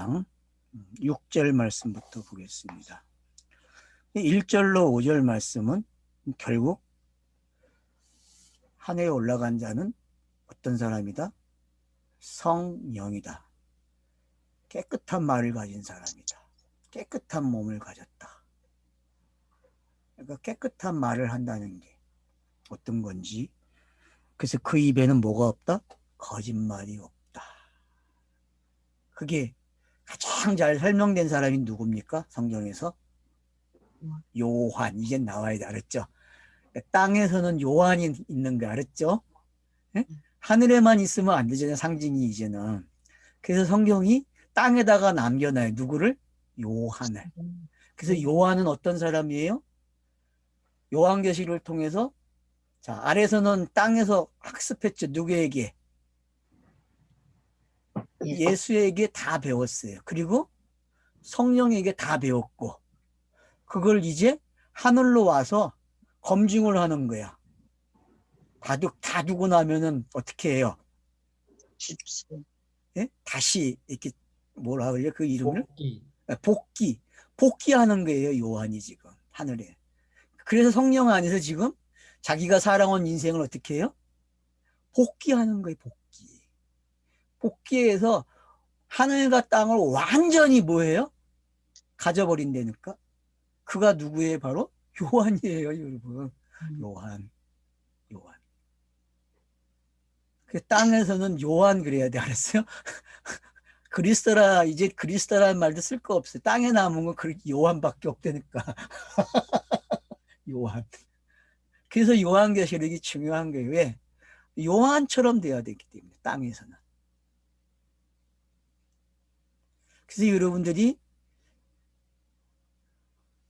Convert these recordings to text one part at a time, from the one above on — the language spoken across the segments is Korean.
14장 6절 말씀부터 보겠습니다. 1절로 5절 말씀은 결국 하늘에 올라간 자는 어떤 사람이다? 성령이다. 깨끗한 말을 가진 사람이다. 깨끗한 몸을 가졌다. 그러니까 깨끗한 말을 한다는 게 어떤 건지, 그래서 그 입에는 뭐가 없다? 거짓말이 없다. 그게 가장 잘 설명된 사람이 누굽니까? 성경에서? 요한. 이제 나와야 돼. 알았죠? 땅에서는 요한이 있는 거 알았죠? 네? 하늘에만 있으면 안 되잖아요. 상징이 이제는. 그래서 성경이 땅에다가 남겨놔요. 누구를? 요한을. 그래서 요한은 어떤 사람이에요? 요한계시를 통해서, 자, 아래서는 땅에서 학습했죠. 누구에게? 예수에게 다 배웠어요. 그리고 성령에게 다 배웠고, 그걸 이제 하늘로 와서 검증을 하는 거야. 다 두고 나면은 어떻게 해요? 예? 다시 이렇게 뭐라 그래요? 그 이름을? 복귀하는 거예요. 요한이 지금 하늘에. 그래서 성령 안에서 지금 자기가 살아온 인생을 어떻게 해요? 복귀하는 거예요. 복귀해서 하늘과 땅을 완전히 뭐예요? 가져버린다니까. 그가 누구예요? 바로 요한이에요, 여러분. 요한. 그 땅에서는 요한 그래야 돼, 알았어요? 그리스도라, 이제 그리스도라는 말도 쓸 거 없어요. 땅에 남은 건 요한밖에 없다니까. 요한. 그래서 요한계시록이 중요한 거예요. 왜? 요한처럼 돼야 되기 때문에, 땅에서는. 그래서 여러분들이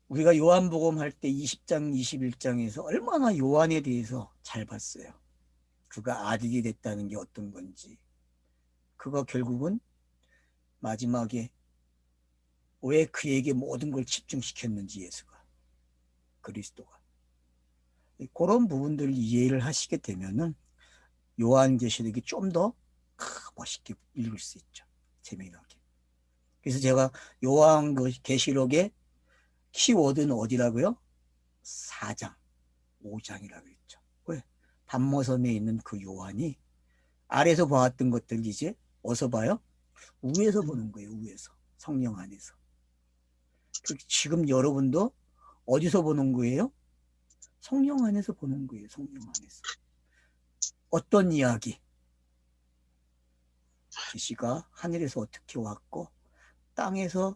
우리가 요한복음 할 때 20장, 21장에서 얼마나 요한에 대해서 잘 봤어요. 그가 아들이 됐다는 게 어떤 건지. 그가 결국은 마지막에 왜 그에게 모든 걸 집중시켰는지, 예수가, 그리스도가. 그런 부분들을 이해를 하시게 되면은 요한계시록이 좀 더 멋있게 읽을 수 있죠. 재미나게. 그래서 제가 요한계시록의 키워드는 어디라고요? 4장, 5장이라고 했죠. 왜? 반모섬에 있는 그 요한이 아래에서 보았던 것들 이제 어디서 봐요? 위에서 보는 거예요. 위에서. 성령 안에서. 지금 여러분도 어디서 보는 거예요? 성령 안에서 보는 거예요. 성령 안에서. 어떤 이야기? 계시가 하늘에서 어떻게 왔고 땅에서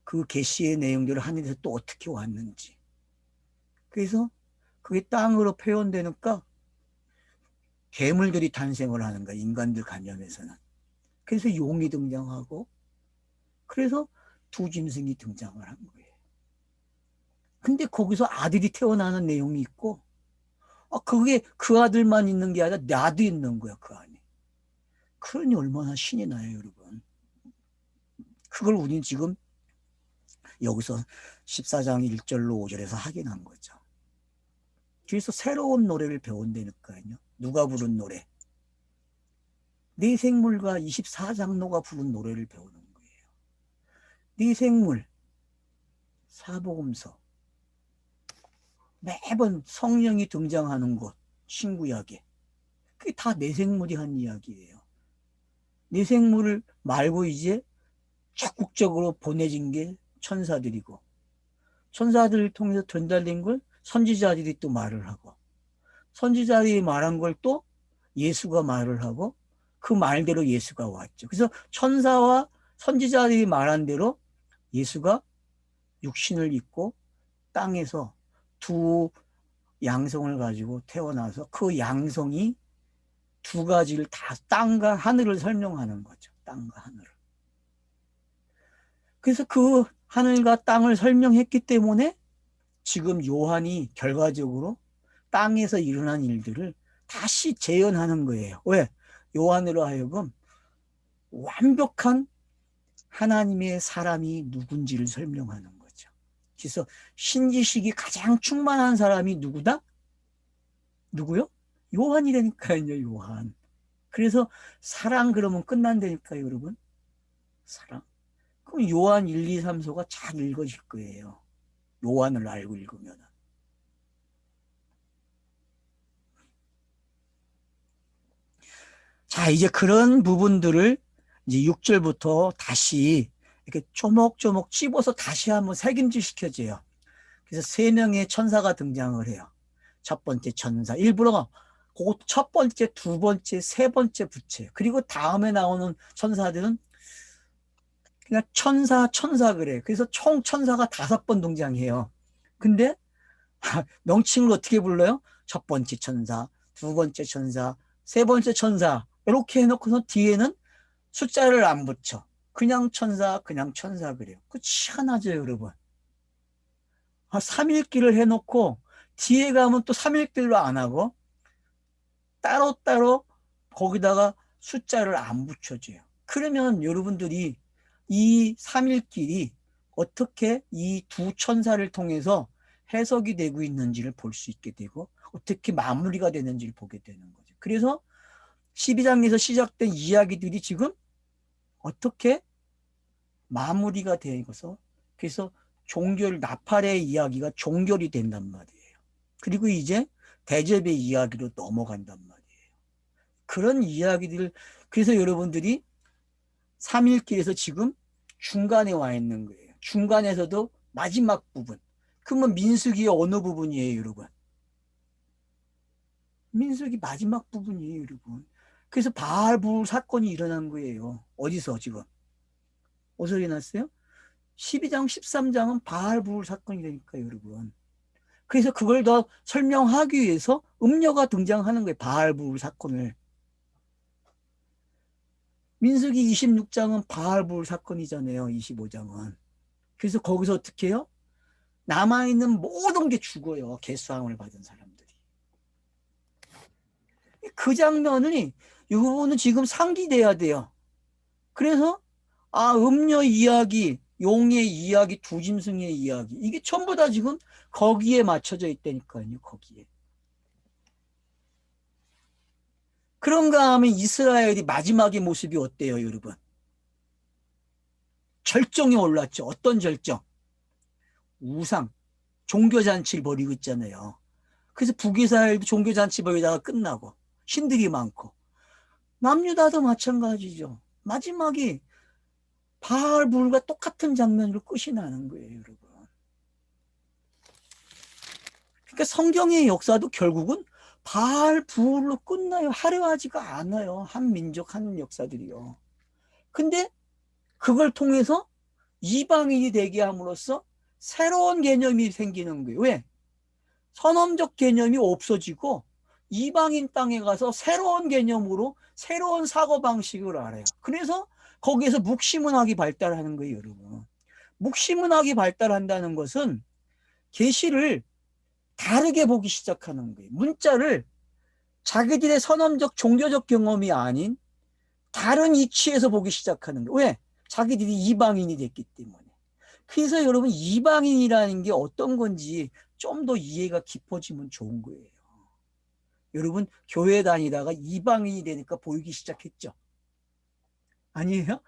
그 계시의 내용들을 하늘에서 또 어떻게 왔는지. 그래서 그게 땅으로 표현되니까 괴물들이 탄생을 하는 거야. 인간들 관념에서는. 그래서 용이 등장하고, 그래서 두 짐승이 등장을 한 거예요. 근데 거기서 아들이 태어나는 내용이 있고, 그게 그 아들만 있는 게 아니라 나도 있는 거야, 그 안에. 그러니 얼마나 신이 나요, 여러분. 그걸 우리는 지금 여기서 14장 1절로 5절에서 확인한 거죠. 그래서 새로운 노래를 배운다니까요. 누가 부른 노래? 네 생물과 24장로가 부른 노래를 배우는 거예요. 네 생물, 사복음서, 매번 성령이 등장하는 곳, 신구약에. 그게 다 내 생물이 한 이야기예요. 내 생물을 말고 이제 적극적으로 보내진 게 천사들이고, 천사들을 통해서 전달된 걸 선지자들이 또 말을 하고, 선지자들이 말한 걸 또 예수가 말을 하고, 그 말대로 예수가 왔죠. 그래서 천사와 선지자들이 말한 대로 예수가 육신을 입고 땅에서 두 양성을 가지고 태어나서 그 양성이 두 가지를 다 땅과 하늘을 설명하는 거죠. 땅과 하늘을. 그래서 그 하늘과 땅을 설명했기 때문에 지금 요한이 결과적으로 땅에서 일어난 일들을 다시 재현하는 거예요. 왜? 요한으로 하여금 완벽한 하나님의 사람이 누군지를 설명하는 거죠. 그래서 신지식이 가장 충만한 사람이 누구다? 누구요? 요한이라니까요, 요한. 그래서 사랑 그러면 끝난다니까요, 여러분. 사랑. 그럼 요한 1, 2, 3소가 잘 읽어질 거예요. 요한을 알고 읽으면. 자, 이제 그런 부분들을 이제 6절부터 다시 이렇게 조목조목 찝어서 다시 한번 새김질 시켜줘요. 그래서 세 명의 천사가 등장을 해요. 첫 번째 천사. 일부러 그 첫 번째, 두 번째, 세 번째 붙여요. 그리고 다음에 나오는 천사들은 그냥 천사, 천사 그래요. 그래서 총 천사가 5번 등장해요. 근데 명칭을 어떻게 불러요? 첫 번째 천사, 두 번째 천사, 세 번째 천사 이렇게 해놓고서 뒤에는 숫자를 안 붙여. 그냥 천사 그래요. 그 희한하죠, 여러분. 삼일기를 해놓고 뒤에 가면 또 삼일기로 안 하고 따로따로 거기다가 숫자를 안 붙여줘요. 그러면 여러분들이 이 삼일길이 어떻게 이 두 천사를 통해서 해석이 되고 있는지를 볼 수 있게 되고 어떻게 마무리가 되는지를 보게 되는 거죠. 그래서 12장에서 시작된 이야기들이 지금 어떻게 마무리가 되어서 그래서 종결 나팔의 이야기가 종결이 된단 말이에요. 그리고 이제 대접의 이야기로 넘어간단 말이에요. 그런 이야기들을 그래서 여러분들이 3일길에서 지금 중간에 와 있는 거예요. 중간에서도 마지막 부분. 그러면 민수기의 어느 부분이에요, 여러분? 민수기 마지막 부분이에요, 여러분. 그래서 바알불 사건이 일어난 거예요. 어디서 지금? 어디서 일어났어요? 12장, 13장은 바알불 사건이 되니까 여러분. 그래서 그걸 더 설명하기 위해서 음녀가 등장하는 거예요. 바알불 사건을. 민수기 26장은 바알불 사건이잖아요. 25장은. 그래서 거기서 어떻게 해요? 남아있는 모든 게 죽어요. 개수함을 받은 사람들이. 그 장면이 이거는 지금 상기돼야 돼요. 그래서 음녀 이야기, 용의 이야기, 두짐승의 이야기 이게 전부 다 지금 거기에 맞춰져 있다니까요. 거기에. 그런가 하면 이스라엘이 마지막의 모습이 어때요, 여러분? 절정에 올랐죠. 어떤 절정? 우상, 종교잔치를 벌이고 있잖아요. 그래서 북이스라엘도 종교잔치 벌이다가 끝나고 신들이 많고 남유다도 마찬가지죠. 마지막에 바알불과 똑같은 장면으로 끝이 나는 거예요, 여러분. 그러니까 성경의 역사도 결국은 바알불로 끝나요. 화려하지가 않아요. 한 민족, 한 역사들이요. 근데 그걸 통해서 이방인이 되게 함으로써 새로운 개념이 생기는 거예요. 왜? 선언적 개념이 없어지고 이방인 땅에 가서 새로운 개념으로 새로운 사고방식을 알아요. 그래서 거기에서 묵시문학이 발달하는 거예요, 여러분. 묵시문학이 발달한다는 것은 계시를 다르게 보기 시작하는 거예요. 문자를 자기들의 선언적 종교적 경험이 아닌 다른 이치에서 보기 시작하는 거예요. 왜? 자기들이 이방인이 됐기 때문에. 그래서 여러분 이방인이라는 게 어떤 건지 좀 더 이해가 깊어지면 좋은 거예요. 여러분 교회 다니다가 이방인이 되니까 보이기 시작했죠. 아니에요?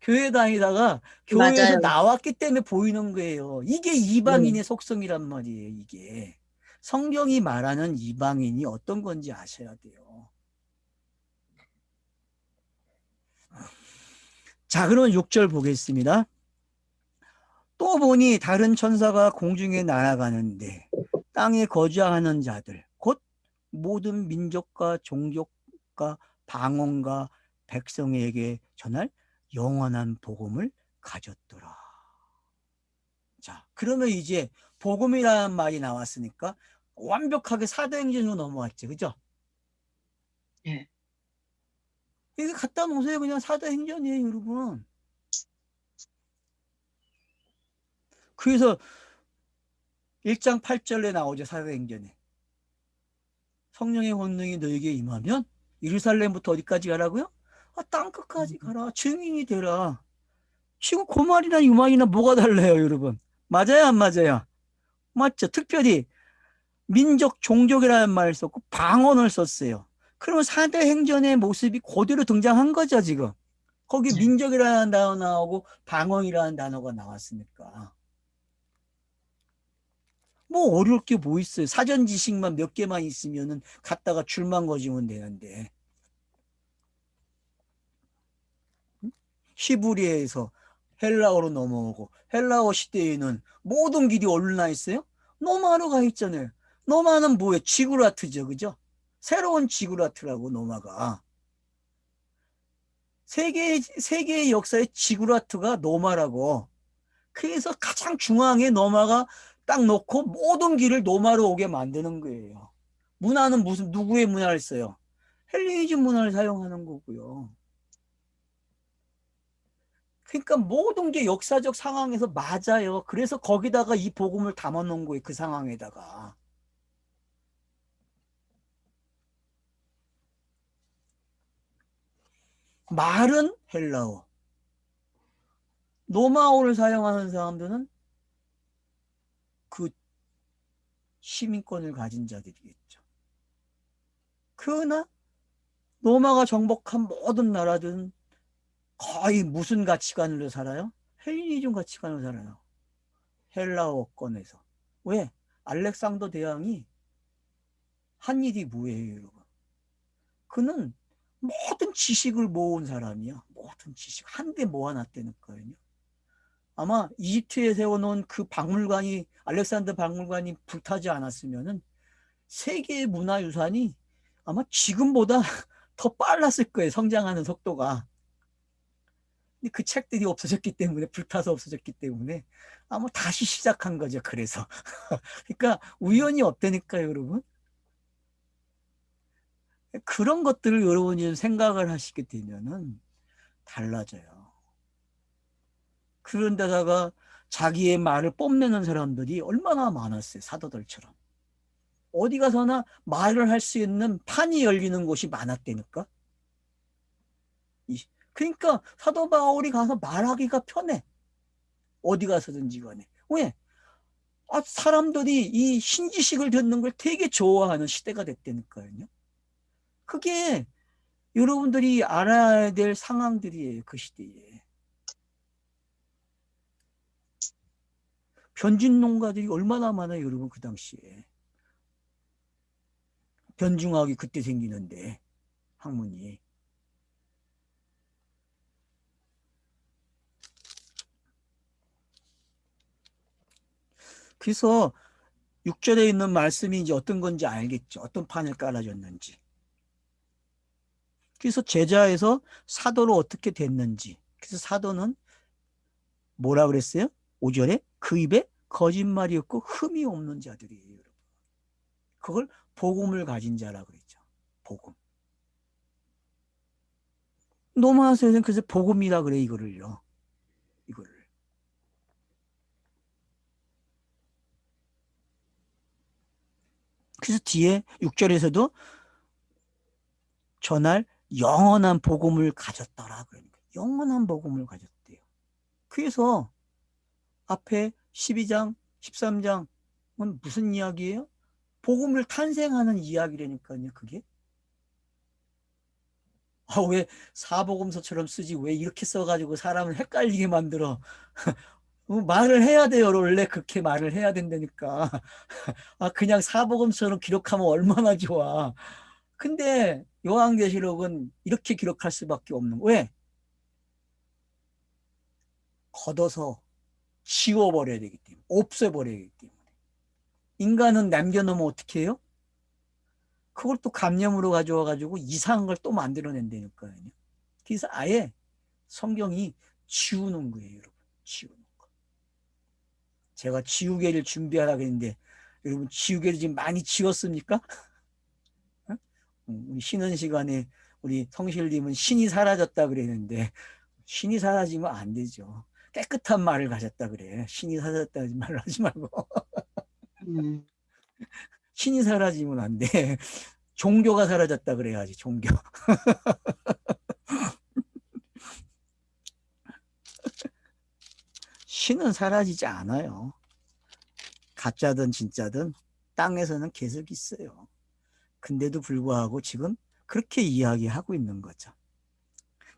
교회 다니다가 교회에서 맞아요. 나왔기 때문에 보이는 거예요. 이게 네. 이방인의 속성이란 말이에요. 이게 성경이 말하는 이방인이 어떤 건지 아셔야 돼요. 자, 그러면 6절 보겠습니다. 또 보니 다른 천사가 공중에 날아가는데 땅에 거주하는 자들 곧 모든 민족과 종족과 방언과 백성에게 전할 영원한 복음을 가졌더라. 자, 그러면 이제 복음이라는 말이 나왔으니까 완벽하게 사도행전으로 넘어왔죠. 그죠? 네. 이거 갖다 놓으세요. 그냥 사도행전이에요, 여러분. 그래서 1장 8절에 나오죠, 사도행전에. 성령의 권능이 너에게 임하면 예루살렘부터 어디까지 가라고요? 땅 끝까지 가라. 증인이 되라. 지금 그 말이나 이 말이나 뭐가 달라요, 여러분? 맞아요, 안 맞아요? 맞죠? 특별히 민족, 종족이라는 말을 썼고 방언을 썼어요. 그러면 사대행전의 모습이 그대로 등장한 거죠, 지금. 거기 네. 민족이라는 단어 나오고 방언이라는 단어가 나왔으니까. 뭐 어려울 게 뭐 있어요. 사전 지식만 몇 개만 있으면은 갖다가 줄만 거지면 되는데. 히브리어에서 헬라어로 넘어오고 헬라어 시대에는 모든 길이 어디로 나 있어요? 노마로 가 있잖아요. 노마는 뭐예요? 지구라트죠. 그죠? 새로운 지구라트라고 노마가. 세계의 역사의 지구라트가 노마라고. 그래서 가장 중앙에 노마가 딱 놓고 모든 길을 노마로 오게 만드는 거예요. 문화는 무슨 누구의 문화를 써요? 헬레니즘 문화를 사용하는 거고요. 그러니까 모든 게 역사적 상황에서 맞아요. 그래서 거기다가 이 복음을 담아 놓은 거예요. 그 상황에다가. 말은 헬라어. 로마어를 사용하는 사람들은 그 시민권을 가진 자들이겠죠. 그러나 로마가 정복한 모든 나라들은 거의 무슨 가치관으로 살아요? 헬리니즘 가치관으로 살아요. 헬라어권에서. 왜? 알렉산더 대왕이 한 일이 뭐예요, 여러분? 그는 모든 지식을 모은 사람이야. 모든 지식. 한데 모아놨다니까요. 아마 이집트에 세워놓은 그 박물관이, 알렉산더 박물관이 불타지 않았으면은 세계의 문화유산이 아마 지금보다 더 빨랐을 거예요. 성장하는 속도가. 근데 그 책들이 없어졌기 때문에, 불타서 없어졌기 때문에 아마 다시 시작한 거죠. 그래서. 그러니까 우연이 없다니까요, 여러분. 그런 것들을 여러분이 좀 생각을 하시게 되면은 달라져요. 그런데다가 자기의 말을 뽐내는 사람들이 얼마나 많았어요. 사도들처럼. 어디 가서나 말을 할 수 있는 판이 열리는 곳이 많았다니까. 그러니까 사도 바울이 가서 말하기가 편해. 어디 가서든지 간에. 왜? 사람들이 이 신지식을 듣는 걸 되게 좋아하는 시대가 됐다니까요. 그게 여러분들이 알아야 될 상황들이에요. 그 시대에. 변진 농가들이 얼마나 많아요, 여러분, 그 당시에. 변중학이 그때 생기는데, 학문이. 그래서 6절에 있는 말씀이 이제 어떤 건지 알겠죠. 어떤 판을 깔아줬는지. 그래서 제자에서 사도로 어떻게 됐는지. 그래서 사도는 뭐라 그랬어요? 5절에 그 입에 거짓말이 없고 흠이 없는 자들이에요, 여러분. 그걸 복음을 가진 자라 그랬죠. 복음. 노마서에서는 그래서 복음이라 그래, 이거를요. 이거를. 그래서 뒤에 6절에서도 전할 영원한 복음을 가졌더라. 그러니까 영원한 복음을 가졌대요. 그래서 앞에 12장, 13장은 무슨 이야기예요? 복음을 탄생하는 이야기라니까요, 그게. 왜 사복음서처럼 쓰지? 왜 이렇게 써가지고 사람을 헷갈리게 만들어? 말을 해야 돼요. 원래 그렇게 말을 해야 된다니까. 그냥 사복음처럼 기록하면 얼마나 좋아. 근데 요한계시록은 이렇게 기록할 수밖에 없는. 왜? 걷어서 지워버려야 되기 때문에. 없애버려야 되기 때문에. 인간은 남겨놓으면 어떻게 해요? 그걸 또 감염으로 가져와가지고 이상한 걸 또 만들어낸다니까요. 그래서 아예 성경이 지우는 거예요, 여러분. 지우는 거. 제가 지우개를 준비하라고 했는데, 여러분, 지우개를 지금 많이 지웠습니까? 우리 쉬는 시간에 우리 성실님은 신이 사라졌다 그랬는데, 신이 사라지면 안 되죠. 깨끗한 말을 가졌다 그래. 신이 사라졌다 말을 하지 말고. 음, 신이 사라지면 안 돼. 종교가 사라졌다 그래야지, 종교. 신은 사라지지 않아요. 가짜든 진짜든 땅에서는 계속 있어요. 근데도 불구하고 지금 그렇게 이야기하고 있는 거죠.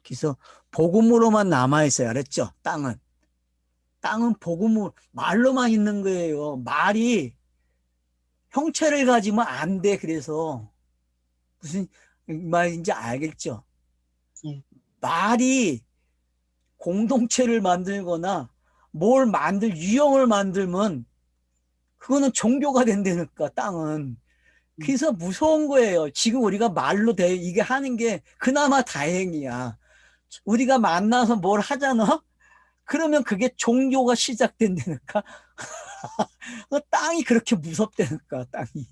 그래서 복음으로만 남아있어요. 알았죠? 땅은 복음으로, 말로만 있는 거예요. 말이 형체를 가지면 안 돼. 그래서 무슨 말인지 알겠죠? 예. 말이 공동체를 만들거나 뭘 유형을 만들면 그거는 종교가 된다니까, 땅은. 그래서 무서운 거예요. 지금 우리가 말로 이게 하는 게 그나마 다행이야. 우리가 만나서 뭘 하잖아? 그러면 그게 종교가 시작된다니까. 땅이 그렇게 무섭다니까, 땅이.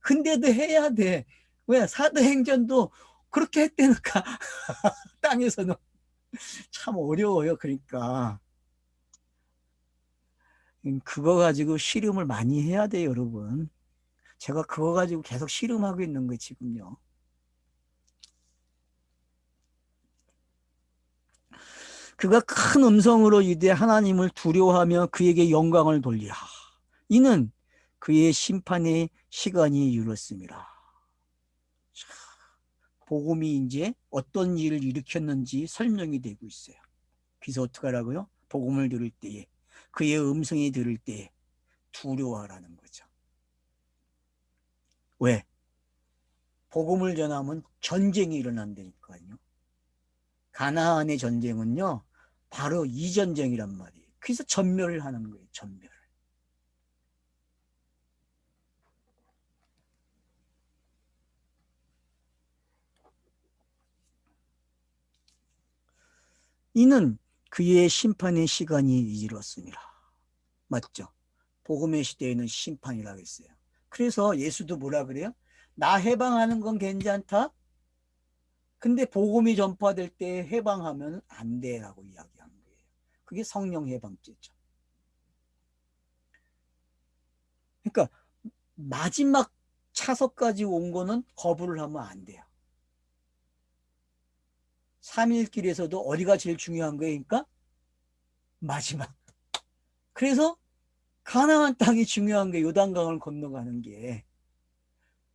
근데도 해야 돼. 왜? 사도행전도 그렇게 했다니까. 땅에서는. 참 어려워요. 그러니까. 그거 가지고 씨름을 많이 해야 돼요, 여러분. 제가 그거 가지고 계속 씨름하고 있는 거예요, 지금요. 그가 큰 음성으로 이르되 하나님을 두려워하며 그에게 영광을 돌리라. 이는 그의 심판의 시간이 이르렀습니다. 복음이 이제 어떤 일을 일으켰는지 설명이 되고 있어요. 그래서 어떻게 하라고요? 복음을 들을 때에, 그의 음성이 들을 때에 두려워하라는 거죠. 왜? 복음을 전하면 전쟁이 일어난다니까요. 가나안의 전쟁은요, 바로 이 전쟁이란 말이에요. 그래서 전멸을 하는 거예요, 전멸. 이는 그의 심판의 시간이 이르렀습니다. 맞죠? 복음의 시대에는 심판이라고 했어요. 그래서 예수도 뭐라 그래요? 나 해방하는 건 괜찮다? 근데 복음이 전파될 때 해방하면 안 돼라고 이야기한 거예요. 그게 성령 해방죄죠. 그러니까 마지막 차석까지 온 거는 거부를 하면 안 돼요. 3일길에서도 어디가 제일 중요한 거예요? 그러니까 마지막. 그래서 가나안 땅이 중요한 게 요단강을 건너가는 게.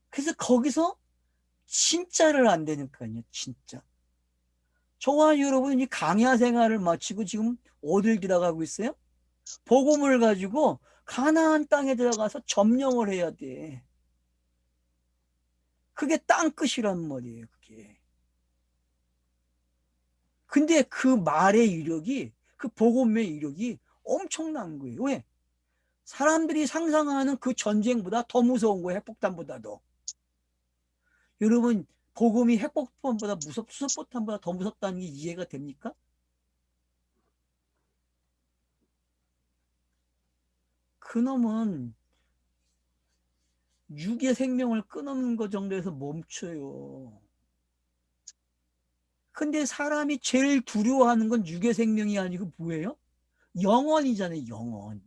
그래서 거기서 진짜를 안 되니까요. 진짜. 저와 여러분이 강야 생활을 마치고 지금 어딜 들어가고 있어요? 복음을 가지고 가나안 땅에 들어가서 점령을 해야 돼. 그게 땅끝이란 말이에요. 그게. 근데 그 말의 이력이, 그 복음의 이력이 엄청난 거예요. 왜? 사람들이 상상하는 그 전쟁보다 더 무서운 거예요. 핵폭탄보다도. 여러분, 복음이 핵폭탄보다 수소폭탄보다 더 무섭다는 게 이해가 됩니까? 그놈은 육의 생명을 끊는 것 정도에서 멈춰요. 근데 사람이 제일 두려워하는 건 육의 생명이 아니고 뭐예요? 영원이잖아요. 영원.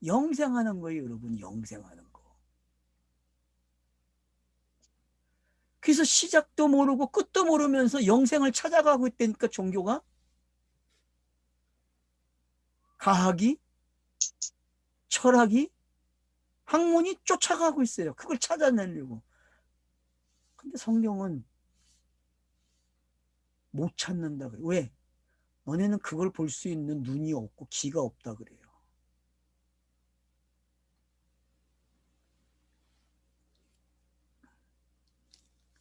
영생하는 거예요, 여러분. 영생하는 거. 그래서 시작도 모르고 끝도 모르면서 영생을 찾아가고 있다니까, 종교가. 과학이, 철학이, 학문이 쫓아가고 있어요. 그걸 찾아내려고. 근데 성경은 못 찾는다 그래요. 왜? 너네는 그걸 볼 수 있는 눈이 없고 귀가 없다 그래요.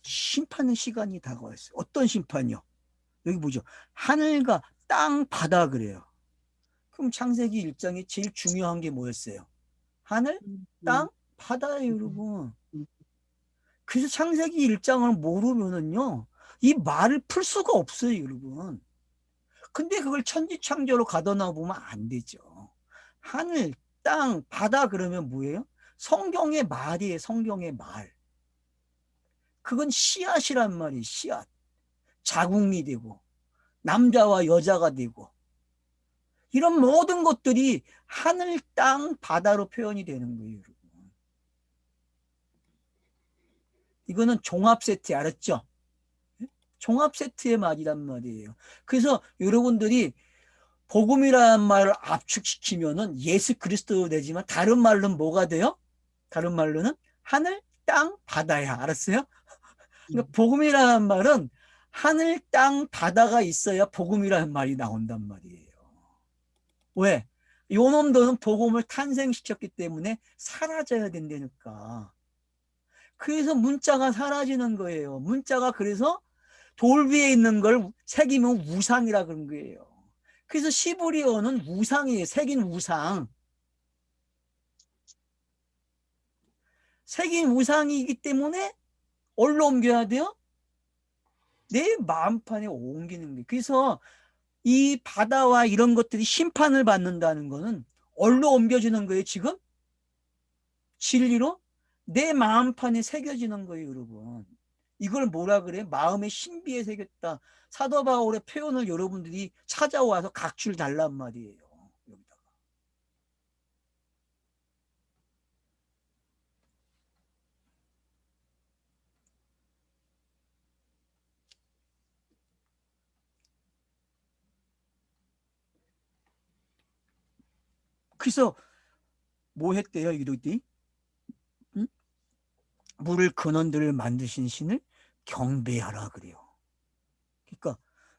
심판의 시간이 다가왔어요. 어떤 심판이요? 여기 보죠. 하늘과 땅, 바다 그래요. 그럼 창세기 1장에 제일 중요한 게 뭐였어요? 하늘, 땅, 바다예요, 여러분. 그래서 창세기 1장을 모르면은요, 이 말을 풀 수가 없어요, 여러분. 근데 그걸 천지창조로 가둬놔 보면 안 되죠. 하늘, 땅, 바다 그러면 뭐예요? 성경의 말이에요, 성경의 말. 그건 씨앗이란 말이에요, 씨앗. 자궁이 되고, 남자와 여자가 되고, 이런 모든 것들이 하늘, 땅, 바다로 표현이 되는 거예요, 여러분. 이거는 종합 세트 알았죠? 종합 세트의 말이란 말이에요. 그래서 여러분들이 복음이라는 말을 압축시키면은 예수 그리스도 되지만 다른 말로는 뭐가 돼요? 하늘, 땅, 바다야. 알았어요? 그러니까 복음이라는 말은 하늘, 땅, 바다가 있어야 복음이라는 말이 나온단 말이에요. 왜? 요 놈들은 복음을 탄생시켰기 때문에 사라져야 된다니까. 그래서 문자가 사라지는 거예요. 문자가 그래서 돌 위에 있는 걸 새기면 우상이라 그런 거예요. 그래서 시브리어는 우상이에요. 새긴 우상. 새긴 우상이기 때문에 어디로 옮겨야 돼요? 내 마음판에 옮기는 거예요. 그래서 이 바다와 이런 것들이 심판을 받는다는 거는 어디로 옮겨지는 거예요, 지금? 진리로? 내 마음판에 새겨지는 거예요, 여러분. 이걸 뭐라 그래? 마음의 신비에 새겼다. 사도 바울의 표현을 여러분들이 찾아와서 각줄 달란 말이에요. 여기다가. 그래서 뭐 했대요, 이들이? 응? 물을 근원들을 만드신 신을 경배하라 그래요. 그러니까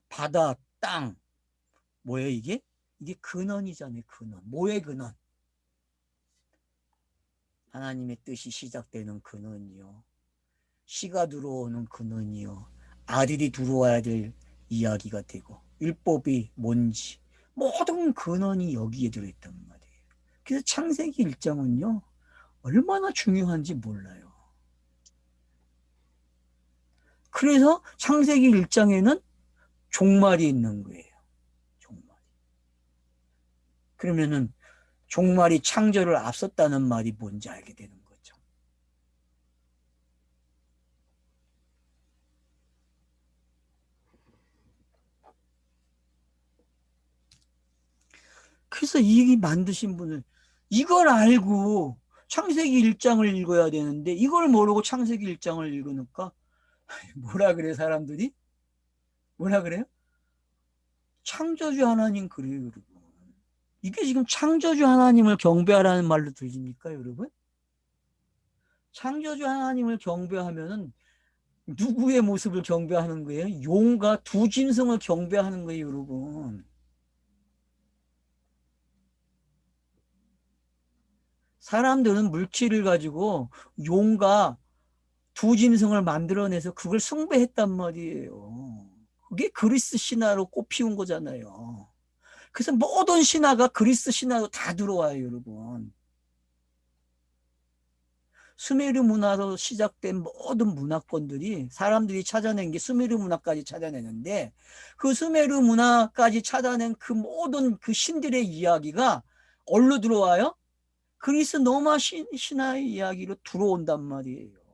바다, 땅, 뭐예요 이게? 이게 근원이잖아요, 근원. 뭐의 근원? 하나님의 뜻이 시작되는 근원이요. 씨가 들어오는 근원이요. 아들이 들어와야 될 이야기가 되고 율법이 뭔지 모든 근원이 여기에 들어있단 말이에요. 그래서 창세기 1장은요. 얼마나 중요한지 몰라요. 그래서 창세기 1장에는 종말이 있는 거예요. 종말. 그러면은 종말이 창조를 앞섰다는 말이 뭔지 알게 되는 거죠. 그래서 이 만드신 분을 이걸 알고 창세기 1장을 읽어야 되는데 이걸 모르고 창세기 1장을 읽으니까 뭐라 그래 사람들이? 뭐라 그래요? 창조주 하나님 그래요 여러분. 이게 지금 창조주 하나님을 경배하라는 말로 들립니까 여러분? 창조주 하나님을 경배하면은 누구의 모습을 경배하는 거예요? 용과 두 짐승을 경배하는 거예요 여러분. 사람들은 물질을 가지고 용과 두 짐승을 만들어내서 그걸 숭배했단 말이에요. 그게 그리스 신화로 꼽히운 거잖아요. 그래서 모든 신화가 그리스 신화로 다 들어와요, 여러분. 수메르 문화로 시작된 모든 문화권들이 사람들이 찾아낸 게 수메르 문화까지 찾아내는데 그 수메르 문화까지 찾아낸 그 모든 그 신들의 이야기가 어디로 들어와요? 그리스 로마 신화의 이야기로 들어온단 말이에요.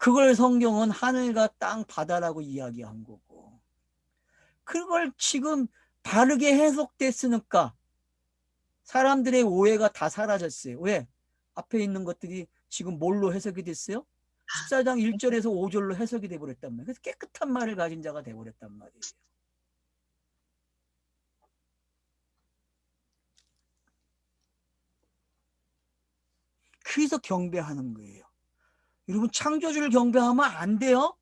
그걸 성경은 하늘과 땅, 바다라고 이야기한 거고. 그걸 지금 바르게 해석됐으니까 사람들의 오해가 다 사라졌어요. 왜? 앞에 있는 것들이 지금 뭘로 해석이 됐어요? 14장 1절에서 5절로 해석이 돼버렸단 말이에요. 그래서 깨끗한 말을 가진 자가 돼버렸단 말이에요. 그래서 경배하는 거예요. 여러분 창조주를 경배하면 안 돼요?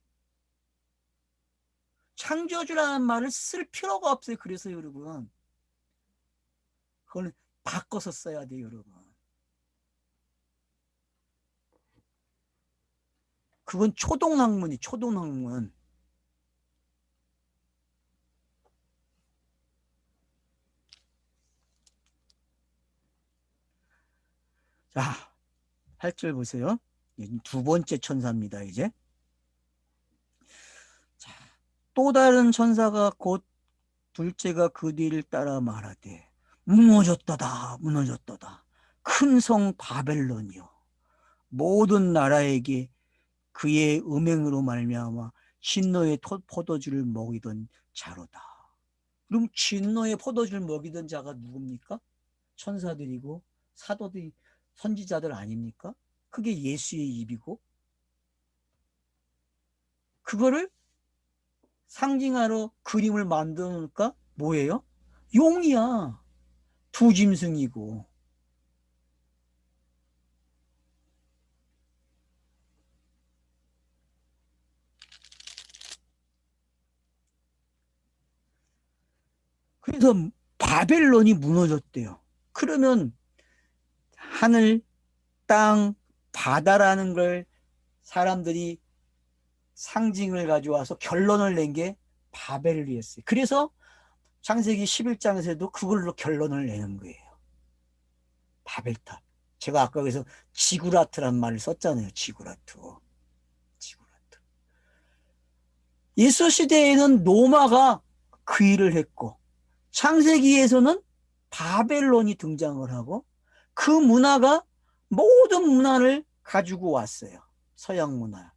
창조주라는 말을 쓸 필요가 없어요. 그래서 여러분 그걸 바꿔서 써야 돼요. 여러분. 그건 초동학문이 초동학문. 자, 8절 보세요. 두 번째 천사입니다, 이제. 자, 또 다른 천사가 곧 둘째가 그 뒤를 따라 말하되 무너졌다다 무너졌다다 큰 성 바벨론이요 모든 나라에게 그의 음행으로 말미암아 진노의 포도주를 먹이던 자로다. 그럼 진노의 포도주를 먹이던 자가 누굽니까? 천사들이고 사도들이 선지자들 아닙니까? 그게 예수의 입이고 그거를 상징하러 그림을 만들어 놓을까? 뭐예요? 용이야. 두 짐승이고. 그래서 바벨론이 무너졌대요. 그러면 하늘, 땅, 바다라는 걸 사람들이 상징을 가져와서 결론을 낸 게 바벨이었어요. 그래서 창세기 11장에서도 그걸로 결론을 내는 거예요. 바벨탑. 제가 아까 그래서 지구라트란 말을 썼잖아요. 지구라트. 지구라트. 예수 시대에는 로마가 그 일을 했고, 창세기에서는 바벨론이 등장을 하고, 그 문화가 모든 문화를 가지고 왔어요. 서양 문화.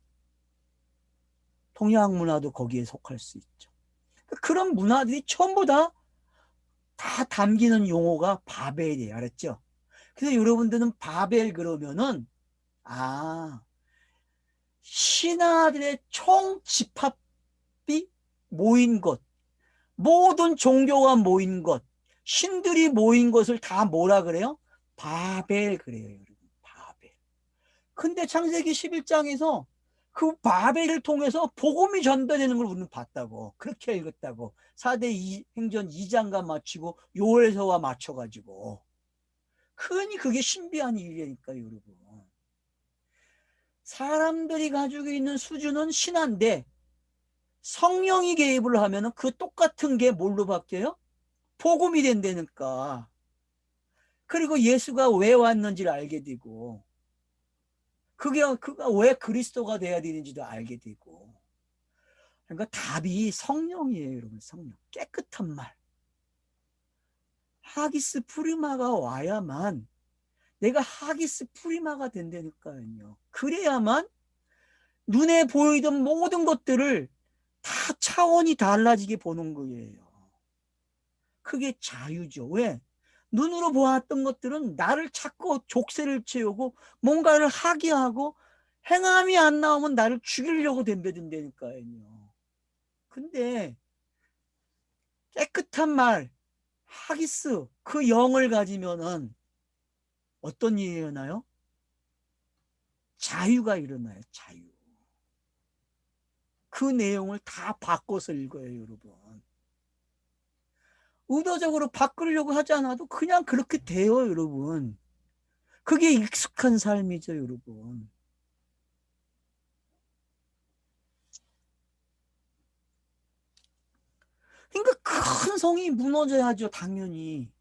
동양 문화도 거기에 속할 수 있죠. 그런 문화들이 전부 다 담기는 용어가 바벨이에요. 알았죠? 그래서 여러분들은 바벨 그러면은, 아, 신하들의 총 집합이 모인 곳, 모든 종교가 모인 곳, 신들이 모인 것을 다 뭐라 그래요? 바벨 그래요, 여러분. 바벨. 근데 창세기 11장에서 그 바벨을 통해서 복음이 전달되는 걸 우리는 봤다고. 그렇게 읽었다고. 4대 행전 2장과 맞추고 요엘서와 맞춰가지고. 그러니 그게 신비한 일이니까, 여러분. 사람들이 가지고 있는 수준은 신한데 성령이 개입을 하면 그 똑같은 게 뭘로 바뀌어요? 복음이 된다니까. 그리고 예수가 왜 왔는지를 알게 되고, 그가 왜 그리스도가 돼야 되는지도 알게 되고. 그러니까 답이 성령이에요, 여러분. 성령. 깨끗한 말. 하기스 프리마가 와야만 내가 하기스 프리마가 된다니까요. 그래야만 눈에 보이던 모든 것들을 다 차원이 달라지게 보는 거예요. 그게 자유죠. 왜? 눈으로 보았던 것들은 나를 찾고 족쇄를 채우고 뭔가를 하게 하고 행함이 안 나오면 나를 죽이려고 덤벼든다니까요. 근데 깨끗한 말, 하기스, 그 영을 가지면은 어떤 일이 일어나요? 자유가 일어나요. 자유. 그 내용을 다 바꿔서 읽어요, 여러분. 의도적으로 바꾸려고 하지 않아도 그냥 그렇게 돼요, 여러분. 그게 익숙한 삶이죠, 여러분. 그러니까 큰 성이 무너져야죠, 당연히.